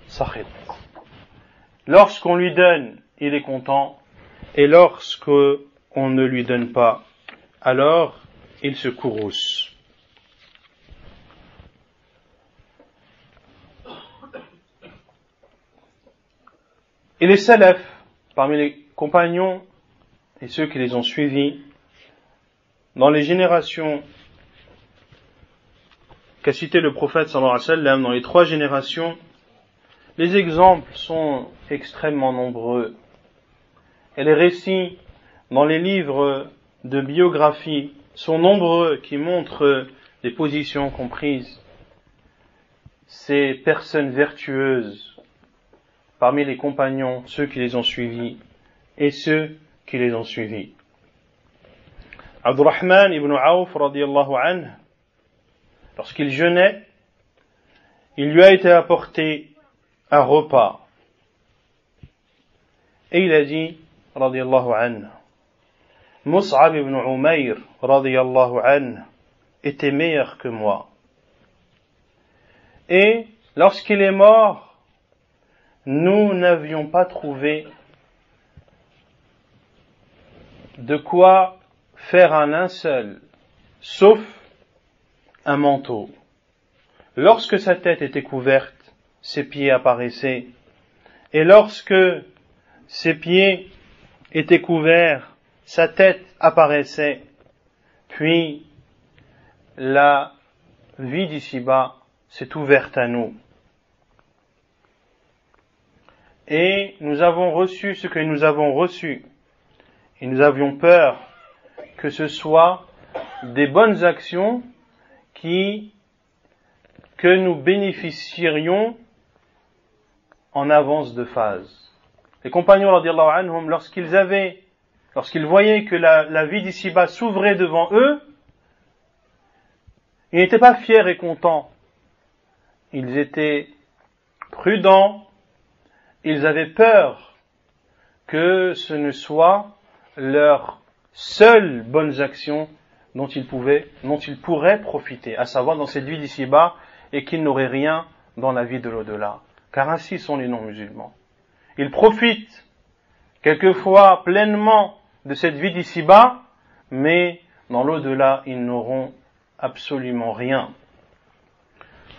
Speaker 1: sakhit. Lorsqu'on lui donne, il est content, et lorsqu'on ne lui donne pas, alors il se courrouce. Et les salafs, parmi les compagnons et ceux qui les ont suivis, dans les générations qu'a cité le prophète sallallahu alayhi wa sallam, dans les 3 générations, les exemples sont extrêmement nombreux. Et les récits dans les livres de biographie sont nombreux qui montrent les positions qu'ont prises ces personnes vertueuses parmi les compagnons, ceux qui les ont suivis et ceux qui les ont suivis. Abdurrahman ibn Auf radiyallahu anhu, lorsqu'il jeûnait, il lui a été apporté un repas. Et il a dit, radiyallahu anhu, Mus'ab ibn Umayr, radiyallahu anhu, était meilleur que moi. Et lorsqu'il est mort, nous n'avions pas trouvé de quoi faire un linceul, sauf un manteau. Lorsque sa tête était couverte, ses pieds apparaissaient. Et lorsque ses pieds étaient couverts, sa tête apparaissait. Puis, la vie d'ici-bas s'est ouverte à nous. Et nous avons reçu ce que nous avons reçu. Et nous avions peur que ce soit des bonnes actions que nous bénéficierions en avance de phase. Les compagnons radiallahu anhum, lorsqu'ils voyaient que la vie d'ici-bas s'ouvrait devant eux, ils n'étaient pas fiers et contents. Ils étaient prudents. Ils avaient peur que ce ne soit leurs seules bonnes actions dont ils pourraient profiter, à savoir dans cette vie d'ici-bas, et qu'ils n'auraient rien dans la vie de l'au-delà. Car ainsi sont les non-musulmans. Ils profitent quelquefois pleinement de cette vie d'ici-bas, mais dans l'au-delà, ils n'auront absolument rien.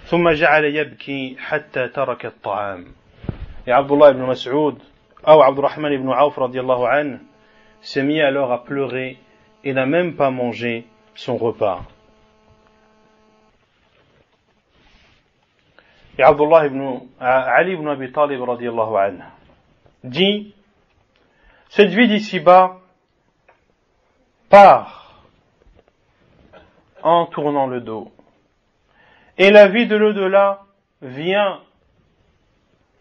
Speaker 1: ثم جعل يبكي حتى ترك الطعام. Et Abdullah ibn Mas'ud, ou Abdurrahman ibn Auf radiallahu anhu, s'est mis alors à pleurer et n'a même pas mangé son repas. Et Ali ibn Abi Talib radiallahu anhu dit, cette vie d'ici-bas part en tournant le dos. Et la vie de l'au-delà vient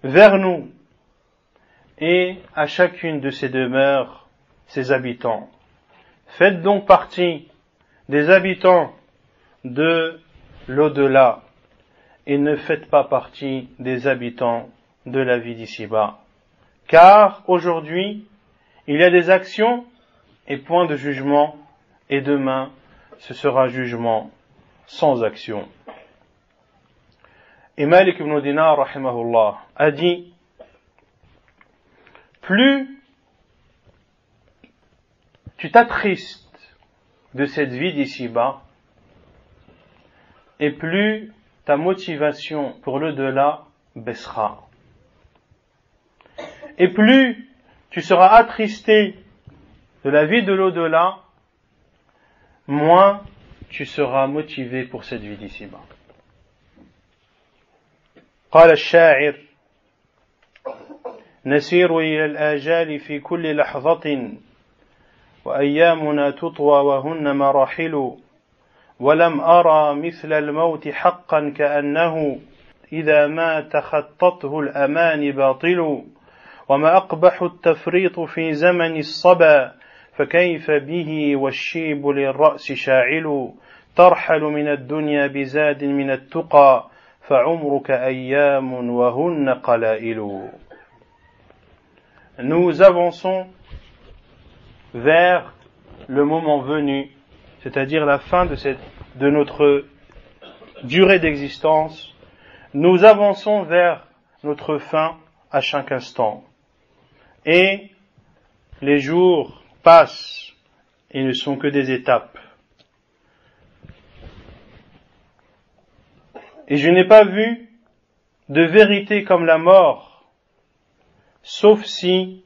Speaker 1: vers nous et à chacune de ces demeures, ses habitants. Faites donc partie des habitants de l'au-delà et ne faites pas partie des habitants de la vie d'ici-bas. Car aujourd'hui, il y a des actions et point de jugement, et demain, ce sera jugement sans action. Et Malik ibn Dinar, rahimahullah, a dit, plus tu t'attristes de cette vie d'ici-bas, et plus ta motivation pour l'au-delà baissera. Et plus tu seras attristé de la vie de l'au-delà, moins tu seras motivé pour cette vie d'ici-bas. قال الشاعر نسير إلى الآجال في كل لحظة وأيامنا تطوى وهن مراحل ولم أرى مثل الموت حقا كأنه إذا ما تخطته الأمان باطل وما أقبح التفريط في زمن الصبا فكيف به والشيب للرأس شاعل ترحل من الدنيا بزاد من التقى فعمرك أيام وهن قلائل. Nous avançons vers le moment venu, c'est-à-dire la fin de notre durée d'existence. Nous avançons vers notre fin à chaque instant. Et les jours passent et ne sont que des étapes. Et je n'ai pas vu de vérité comme la mort, sauf si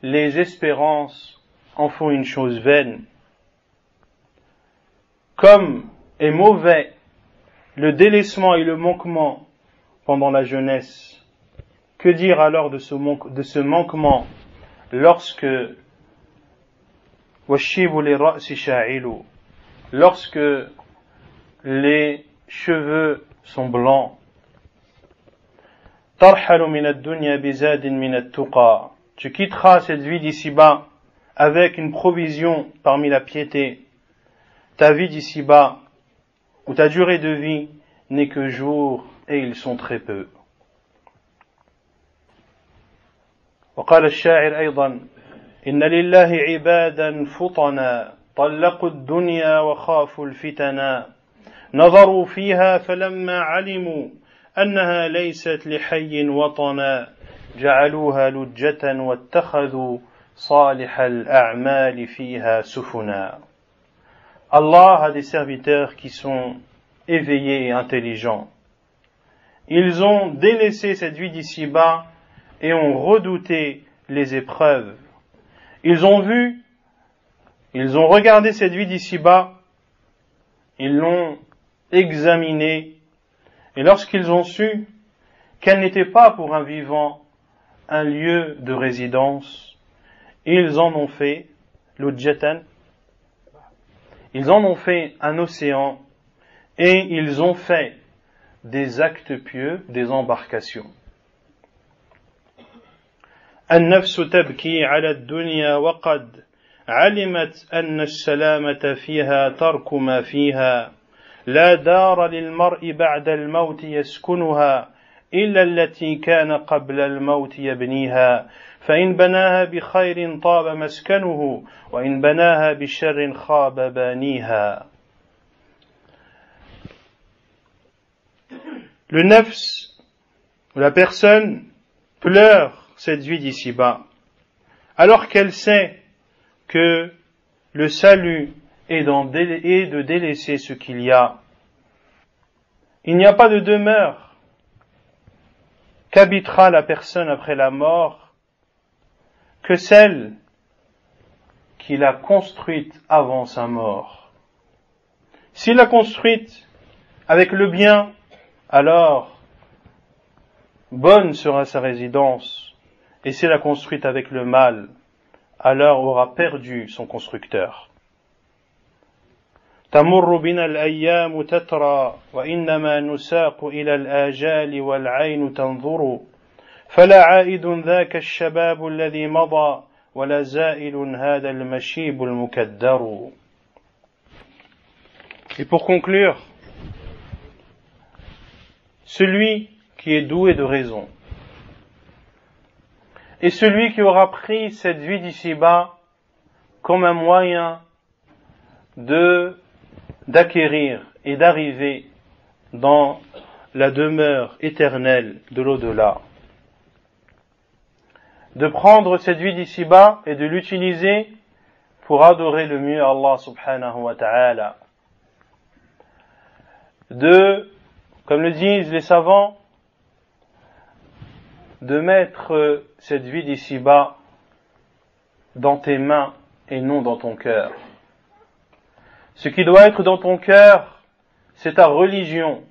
Speaker 1: les espérances en font une chose vaine. Comme est mauvais le délaissement et le manquement pendant la jeunesse, que dire alors de ce manquement lorsque les cheveux sont blancs. Tu quitteras cette vie d'ici-bas avec une provision parmi la piété. Ta vie d'ici-bas, ou ta durée de vie, n'est que jour, et ils sont très peu. وقال الشاعر أيضا إن لله عبادا فطنا طلقوا الدنيا وخافوا الفتنا نظروا فيها فلما علموا أنها ليست لحي وطنا جعلوها لجة واتخذوا صالح الأعمال فيها سفنا. Allah a des serviteurs qui sont éveillés et intelligents. Ils ont délaissé cette vie d'ici-bas et ont redouté les épreuves. Ils ont regardé cette vie d'ici-bas, ils l'ont examinée, et lorsqu'ils ont su qu'elle n'était pas pour un vivant un lieu de résidence, ils en ont fait lujjatan, ils en ont fait un océan, et ils ont fait des actes pieux, des embarcations. النفس تبكي على الدنيا وقد علمت أن السلامة فيها ترك ما فيها لا دار للمرء بعد الموت يسكنها إلا التي كان قبل الموت يبنيها فإن بناها بخير طاب مسكنه وإن بناها بشر خاب بانيها. Le nafs, la personne, pleure cette vie d'ici-bas, alors qu'elle sait que le salut est de délaisser ce qu'il y a. Il n'y a pas de demeure qu'habitera la personne après la mort que celle qu'il a construite avant sa mort. S'il l'a construite avec le bien, alors bonne sera sa résidence. Et s'il l'a construite avec le mal, alors aura perdu son constructeur. تمر بنا الأيام تترى وإنما نساق إلى الآجال والعين تنظر فلا عائد ذاك الشباب الذي مضى ولا زائل هذا المشيب المكدر. Et pour conclure, celui qui est doué de raison et celui qui aura pris cette vie d'ici-bas comme un moyen d'acquérir et d'arriver dans la demeure éternelle de l'au-delà, de prendre cette vie d'ici-bas et de l'utiliser pour adorer le mieux Allah subhanahu wa ta'ala, comme le disent les savants, de mettre cette vie d'ici-bas dans tes mains et non dans ton cœur. Ce qui doit être dans ton cœur, c'est ta religion.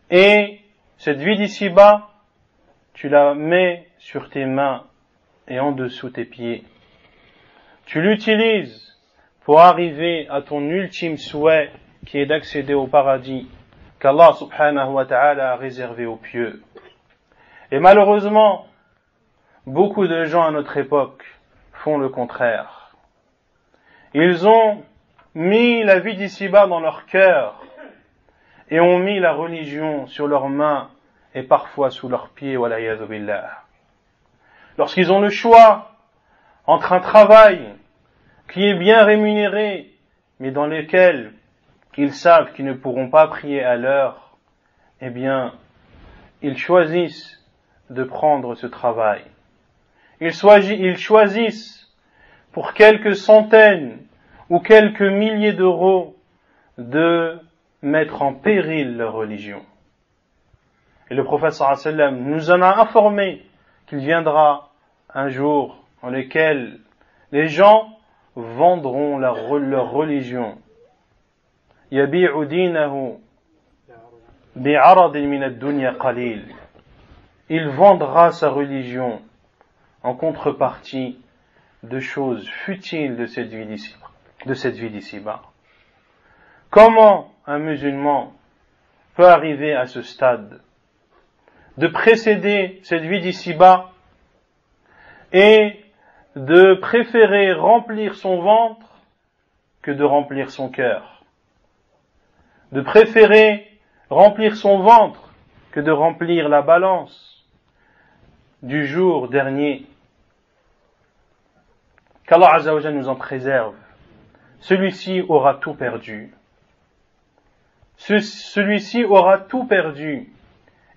Speaker 1: Et cette vie d'ici-bas, tu la mets sur tes mains et en dessous tes pieds. Tu l'utilises pour arriver à ton ultime souhait qui est d'accéder au paradis qu'Allah subhanahu wa ta'ala a réservé aux pieux. Et malheureusement, beaucoup de gens à notre époque font le contraire. Ils ont mis la vie d'ici-bas dans leur cœur et ont mis la religion sur leurs mains et parfois sous leurs pieds, wala'iyadhu billah. Lorsqu'ils ont le choix entre un travail qui est bien rémunéré, mais dans lequel ils savent qu'ils ne pourront pas prier à l'heure, eh bien, ils choisissent de prendre ce travail. Ils choisissent pour quelques centaines ou quelques milliers d'euros de mettre en péril leur religion. Et le prophète sallallahu alayhi wa sallam nous en a informé qu'il viendra un jour dans lequel les gens vendront leur religion. يبيع دينه بعرض من الدنيا قليل. Il vendra sa religion en contrepartie de choses futiles de cette vie d'ici-bas. Comment un musulman peut arriver à ce stade de précéder cette vie d'ici-bas et de préférer remplir son ventre que de remplir son cœur, de préférer remplir son ventre que de remplir la balance du jour dernier? Qu'Allah Azza wa Jalla nous en préserve. Celui-ci aura tout perdu. Celui-ci aura tout perdu.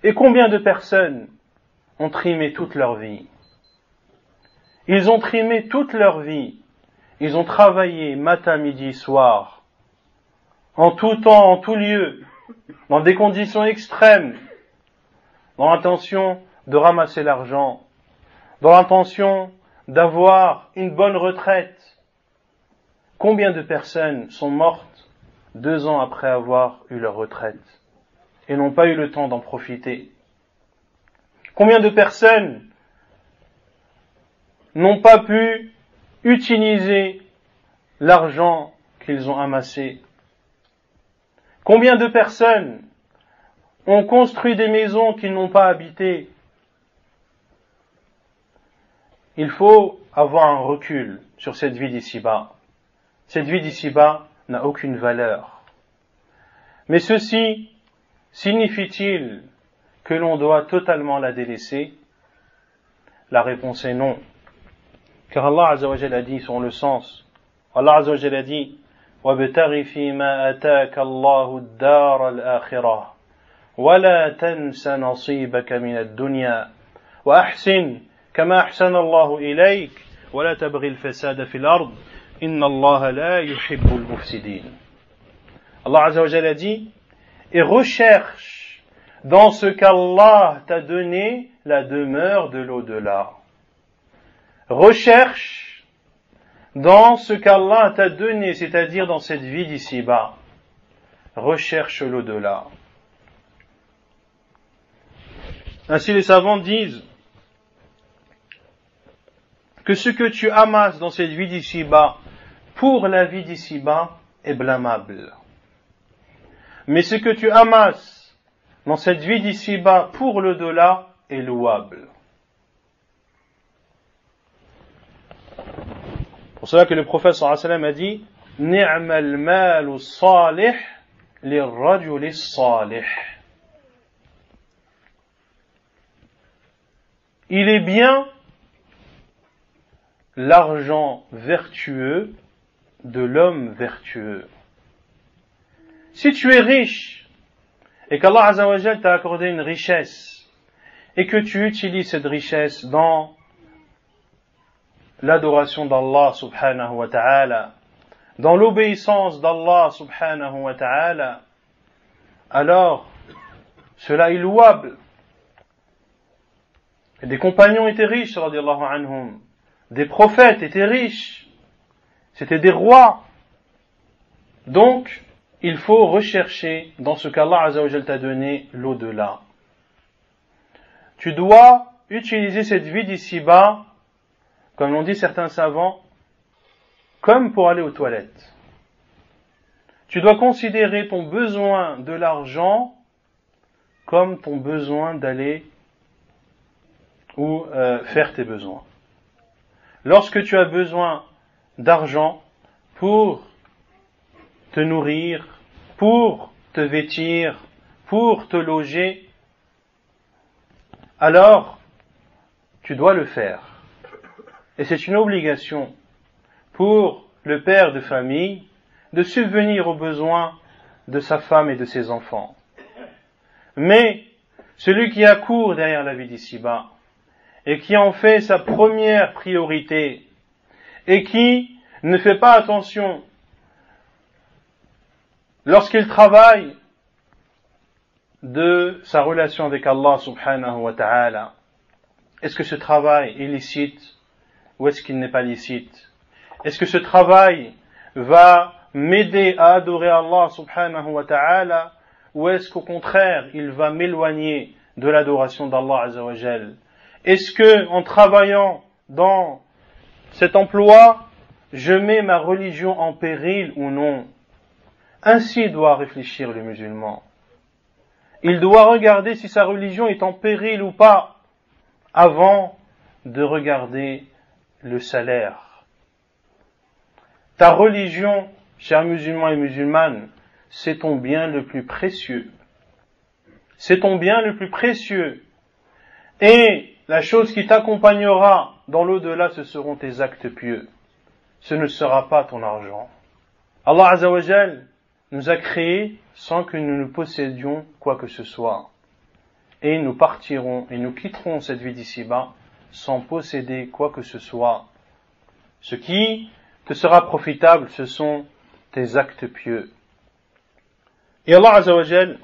Speaker 1: Et combien de personnes ont trimé toute leur vie? Ils ont trimé toute leur vie. ils ont travaillé matin, midi, soir, en tout temps, en tout lieu, dans des conditions extrêmes, dans l'intention de ramasser l'argent, dans l'intention d'avoir une bonne retraite. Combien de personnes sont mortes 2 ans après avoir eu leur retraite et n'ont pas eu le temps d'en profiter? Combien de personnes n'ont pas pu utiliser l'argent qu'ils ont amassé? Combien de personnes ont construit des maisons qu'ils n'ont pas habitées? Il faut avoir un recul sur cette vie d'ici-bas. Cette vie d'ici-bas n'a aucune valeur. Mais ceci signifie-t-il que l'on doit totalement la délaisser? La réponse est non. Car Allah Azza wa Jalla a dit sur le sens. Allah Azza wa Jalla a dit وَابْتَغِ فِي مَا أَتَاكَ اللَّهُ الدَّارَ الْآخِرَةَ وَلَا تَنْسَ نَصِيبَكَ مِنَ الدُّنْيَا وَأَحْسِنْ كَمَا أَحْسَنَ اللَّهُ إِلَيْكَ وَلَا تَبْغِ الْفَسَادَ فِي الْأَرْضِ إِنَّ اللَّهَ لَا يُحِبُّ الْمُفْسِدِينَ. Allah Azza wa Jalla dit, et recherche dans ce qu'Allah t'a donné la demeure de l'au-delà. Recherche dans ce qu'Allah t'a donné, c'est-à-dire dans cette vie d'ici-bas. Recherche l'au-delà. Ainsi les savants disent que ce que tu amasses dans cette vie d'ici-bas, pour la vie d'ici-bas, est blâmable. Mais ce que tu amasses dans cette vie d'ici-bas, pour l'au-delà, est louable. Pour cela que le prophète sallallahu alayhi wa sallam a dit « Ni'mal malu salih lirrajuli salih » Il est bien l'argent vertueux de l'homme vertueux. Si tu es riche et qu'Allah Azza wa Jal t'a accordé une richesse et que tu utilises cette richesse dans l'adoration d'Allah subhanahu wa ta'ala, dans l'obéissance d'Allah subhanahu wa ta'ala, alors cela est louable. Et des compagnons étaient riches, radiyallahu anhum. Des prophètes étaient riches. C'était des rois. Donc, il faut rechercher dans ce qu'Allah Azza wa Jal t'a donné l'au-delà. Tu dois utiliser cette vie d'ici-bas, comme l'ont dit certains savants, comme pour aller aux toilettes. Tu dois considérer ton besoin de l'argent comme ton besoin d'aller ou faire tes besoins. Lorsque tu as besoin d'argent pour te nourrir, pour te vêtir, pour te loger, alors tu dois le faire. Et c'est une obligation pour le père de famille de subvenir aux besoins de sa femme et de ses enfants. Mais celui qui accourt derrière la vie d'ici-bas et qui en fait sa première priorité et qui ne fait pas attention lorsqu'il travaille de sa relation avec Allah subhanahu wa ta'ala, est-ce que ce travail est licite ou est-ce qu'il n'est pas licite? Est-ce que ce travail va m'aider à adorer Allah subhanahu wa ta'ala ou est-ce qu'au contraire il va m'éloigner de l'adoration d'Allah azza wa jal? Est-ce que en travaillant dans cet emploi je mets ma religion en péril ou non? Ainsi doit réfléchir le musulman. Il doit regarder si sa religion est en péril ou pas avant de regarder le salaire. Ta religion, chers musulmans et musulmanes, c'est ton bien le plus précieux. C'est ton bien le plus précieux. Et la chose qui t'accompagnera dans l'au-delà, ce seront tes actes pieux. Ce ne sera pas ton argent. Allah Azza wa Jal nous a créés sans que nous ne possédions quoi que ce soit. Et nous partirons et nous quitterons cette vie d'ici-bas sans posséder quoi que ce soit. Ce qui te sera profitable, ce sont tes actes pieux. Et Allah Azza wa Jal,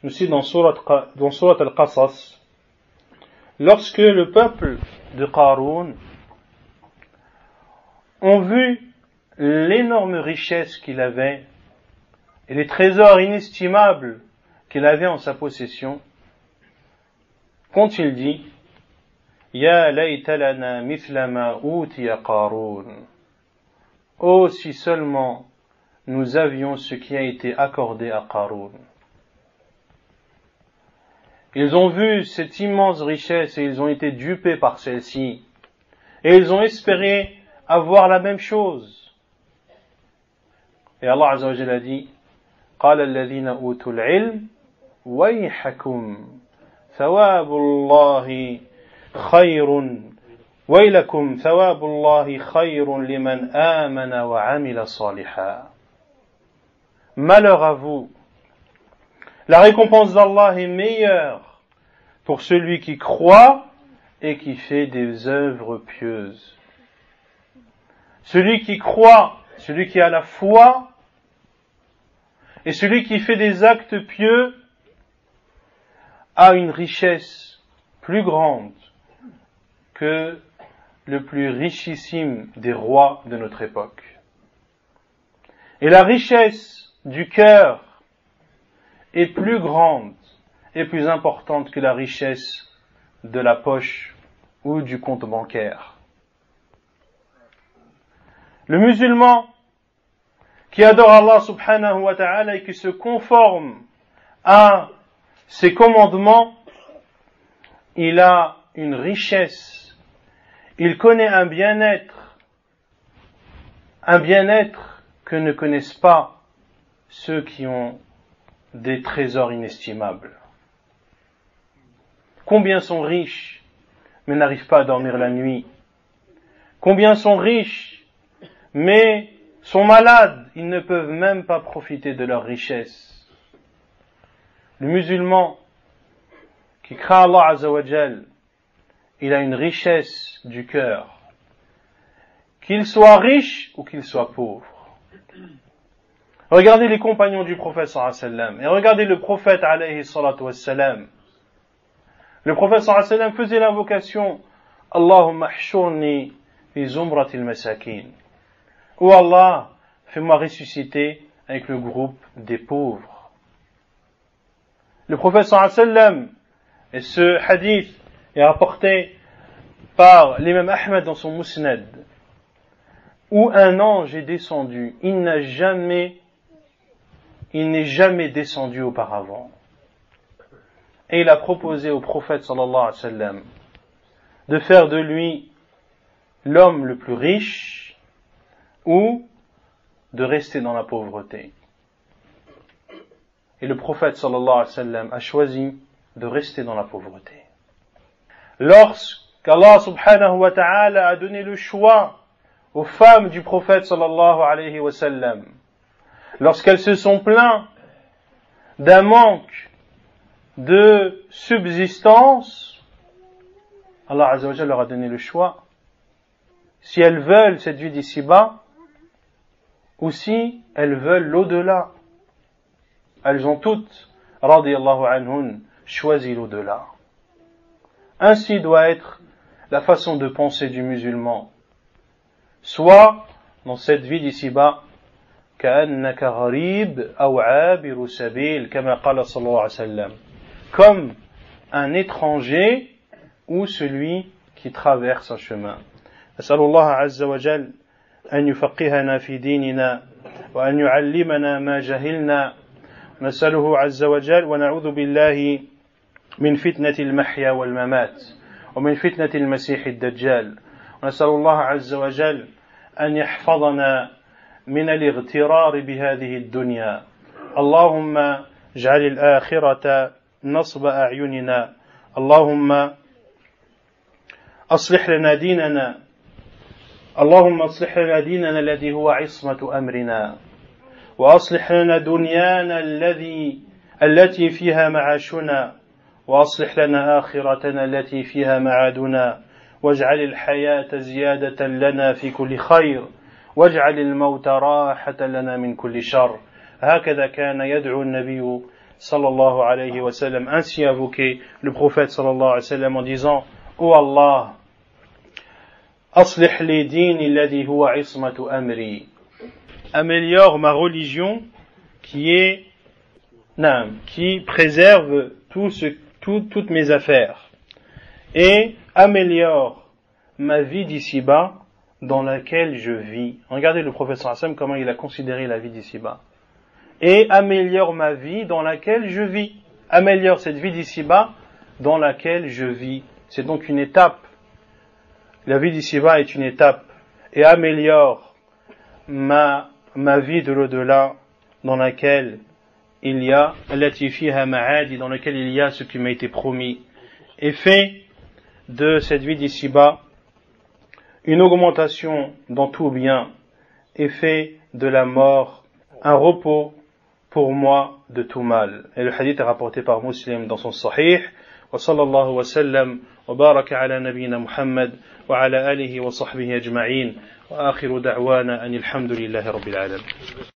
Speaker 1: aussi dans Surat Al-Qasas, lorsque le peuple de Qarun ont vu l'énorme richesse qu'il avait et les trésors inestimables qu'il avait en sa possession, qu'ont-ils dit? Ya layta lana mithla ma utiya Qarun. Oh, si seulement nous avions ce qui a été accordé à Qarun. Ils ont vu cette immense richesse et ils ont été dupés par celle-ci. Et ils ont espéré avoir la même chose. Et Allah Azza wa Jalla a dit, قال الذين أوتوا العلم ويحكم ثواب الله خير ويلكم ثواب الله خير لمن آمن وعمل صالحا. Malheur à vous. La récompense d'Allah est meilleure pour celui qui croit et qui fait des œuvres pieuses. Celui qui croit, celui qui a la foi, et celui qui fait des actes pieux a une richesse plus grande que le plus richissime des rois de notre époque. Et la richesse du cœur est plus grande et plus importante que la richesse de la poche ou du compte bancaire. Le musulman qui adore Allah subhanahu wa ta'ala et qui se conforme à ses commandements, il a une richesse, il connaît un bien-être que ne connaissent pas ceux qui ont des trésors inestimables. Combien sont riches, mais n'arrivent pas à dormir la nuit? Combien sont riches, mais sont malades, ils ne peuvent même pas profiter de leur richesse. Le musulman qui craint Allah Azza wa Jal, il a une richesse du cœur, qu'il soit riche ou qu'il soit pauvre. Regardez les compagnons du prophète sallallahu alayhi wa sallam, et regardez le prophète alayhi salatu wa sallam. Le prophète sallallahu alayhi wa sallam faisait l'invocation Allahumma hshurni fi zumratil masakin. Oh Allah, fais-moi ressusciter avec le groupe des pauvres. Le prophète sallallahu alayhi wa sallam, et ce hadith est rapporté par l'imam Ahmed dans son Musnad, où un ange est descendu, il n'est jamais descendu auparavant. Et il a proposé au prophète sallallahu alayhi wa sallam de faire de lui l'homme le plus riche ou de rester dans la pauvreté. Et le prophète sallallahu alayhi wa sallam a choisi de rester dans la pauvreté. Lorsqu'Allah subhanahu wa ta'ala a donné le choix aux femmes du prophète sallallahu alayhi wa sallam, lorsqu'elles se sont plaintes d'un manque de subsistance, Allah Azza wa Jalla leur a donné le choix. Si elles veulent cette vie d'ici-bas, ou si elles veulent l'au-delà. Elles ont toutes, radiyallahu anhun, choisi l'au-delà. Ainsi doit être la façon de penser du musulman. Soit, dans cette vie d'ici-bas, كأنك غريب أو عابر سبيل كما قال صلى الله عليه وسلم, comme un étranger ou celui qui traverse un chemin. أسأل الله عز وجل أن يفقهنا في ديننا وأن يعلمنا ما جهلنا, نسأله عز وجل ونعوذ بالله من فتنة المحيا والممات ومن فتنة المسيح الدجال, ونسأل الله عز وجل أن يحفظنا من الاغترار بهذه الدنيا. اللهم اجعل الآخرة نصب أعيننا. اللهم أصلح لنا ديننا. اللهم أصلح لنا ديننا الذي هو عصمة أمرنا, وأصلح لنا دنيانا التي فيها معاشنا, وأصلح لنا آخرتنا التي فيها معادنا, واجعل الحياة زيادة لنا في كل خير, واجعل الموت راحة لنا من كل شر. هكذا كان يدعو النبي صلى الله عليه وسلم. Ainsi invoqué le prophète صلى الله عليه وسلم en disant: Ô Allah, أصلح لي ديني الذي هو عصمة أمري. Améliore ma religion qui préserve toutes mes affaires, et améliore ma vie d'ici-bas dans laquelle je vis. Regardez le prophète sallallahu alayhi wa sallam, comment il a considéré la vie d'ici-bas. Et améliore ma vie dans laquelle je vis. Améliore cette vie d'ici-bas dans laquelle je vis. C'est donc une étape. La vie d'ici-bas est une étape. Et améliore ma vie de l'au-delà dans laquelle il y a dans laquelle il y a ce qui m'a été promis. Et fait de cette vie d'ici-bas une augmentation dans tout bien, et fait de la mort un repos pour moi de tout mal. Et le hadith est rapporté par Muslim dans son Sahih. Wa sallallahu wa sallam wa baraka ala nabiyyina Muhammad wa ala alihi wa sahbihi ajma'in wa akhiru da'wana anil hamdulillahi rabbil alamin.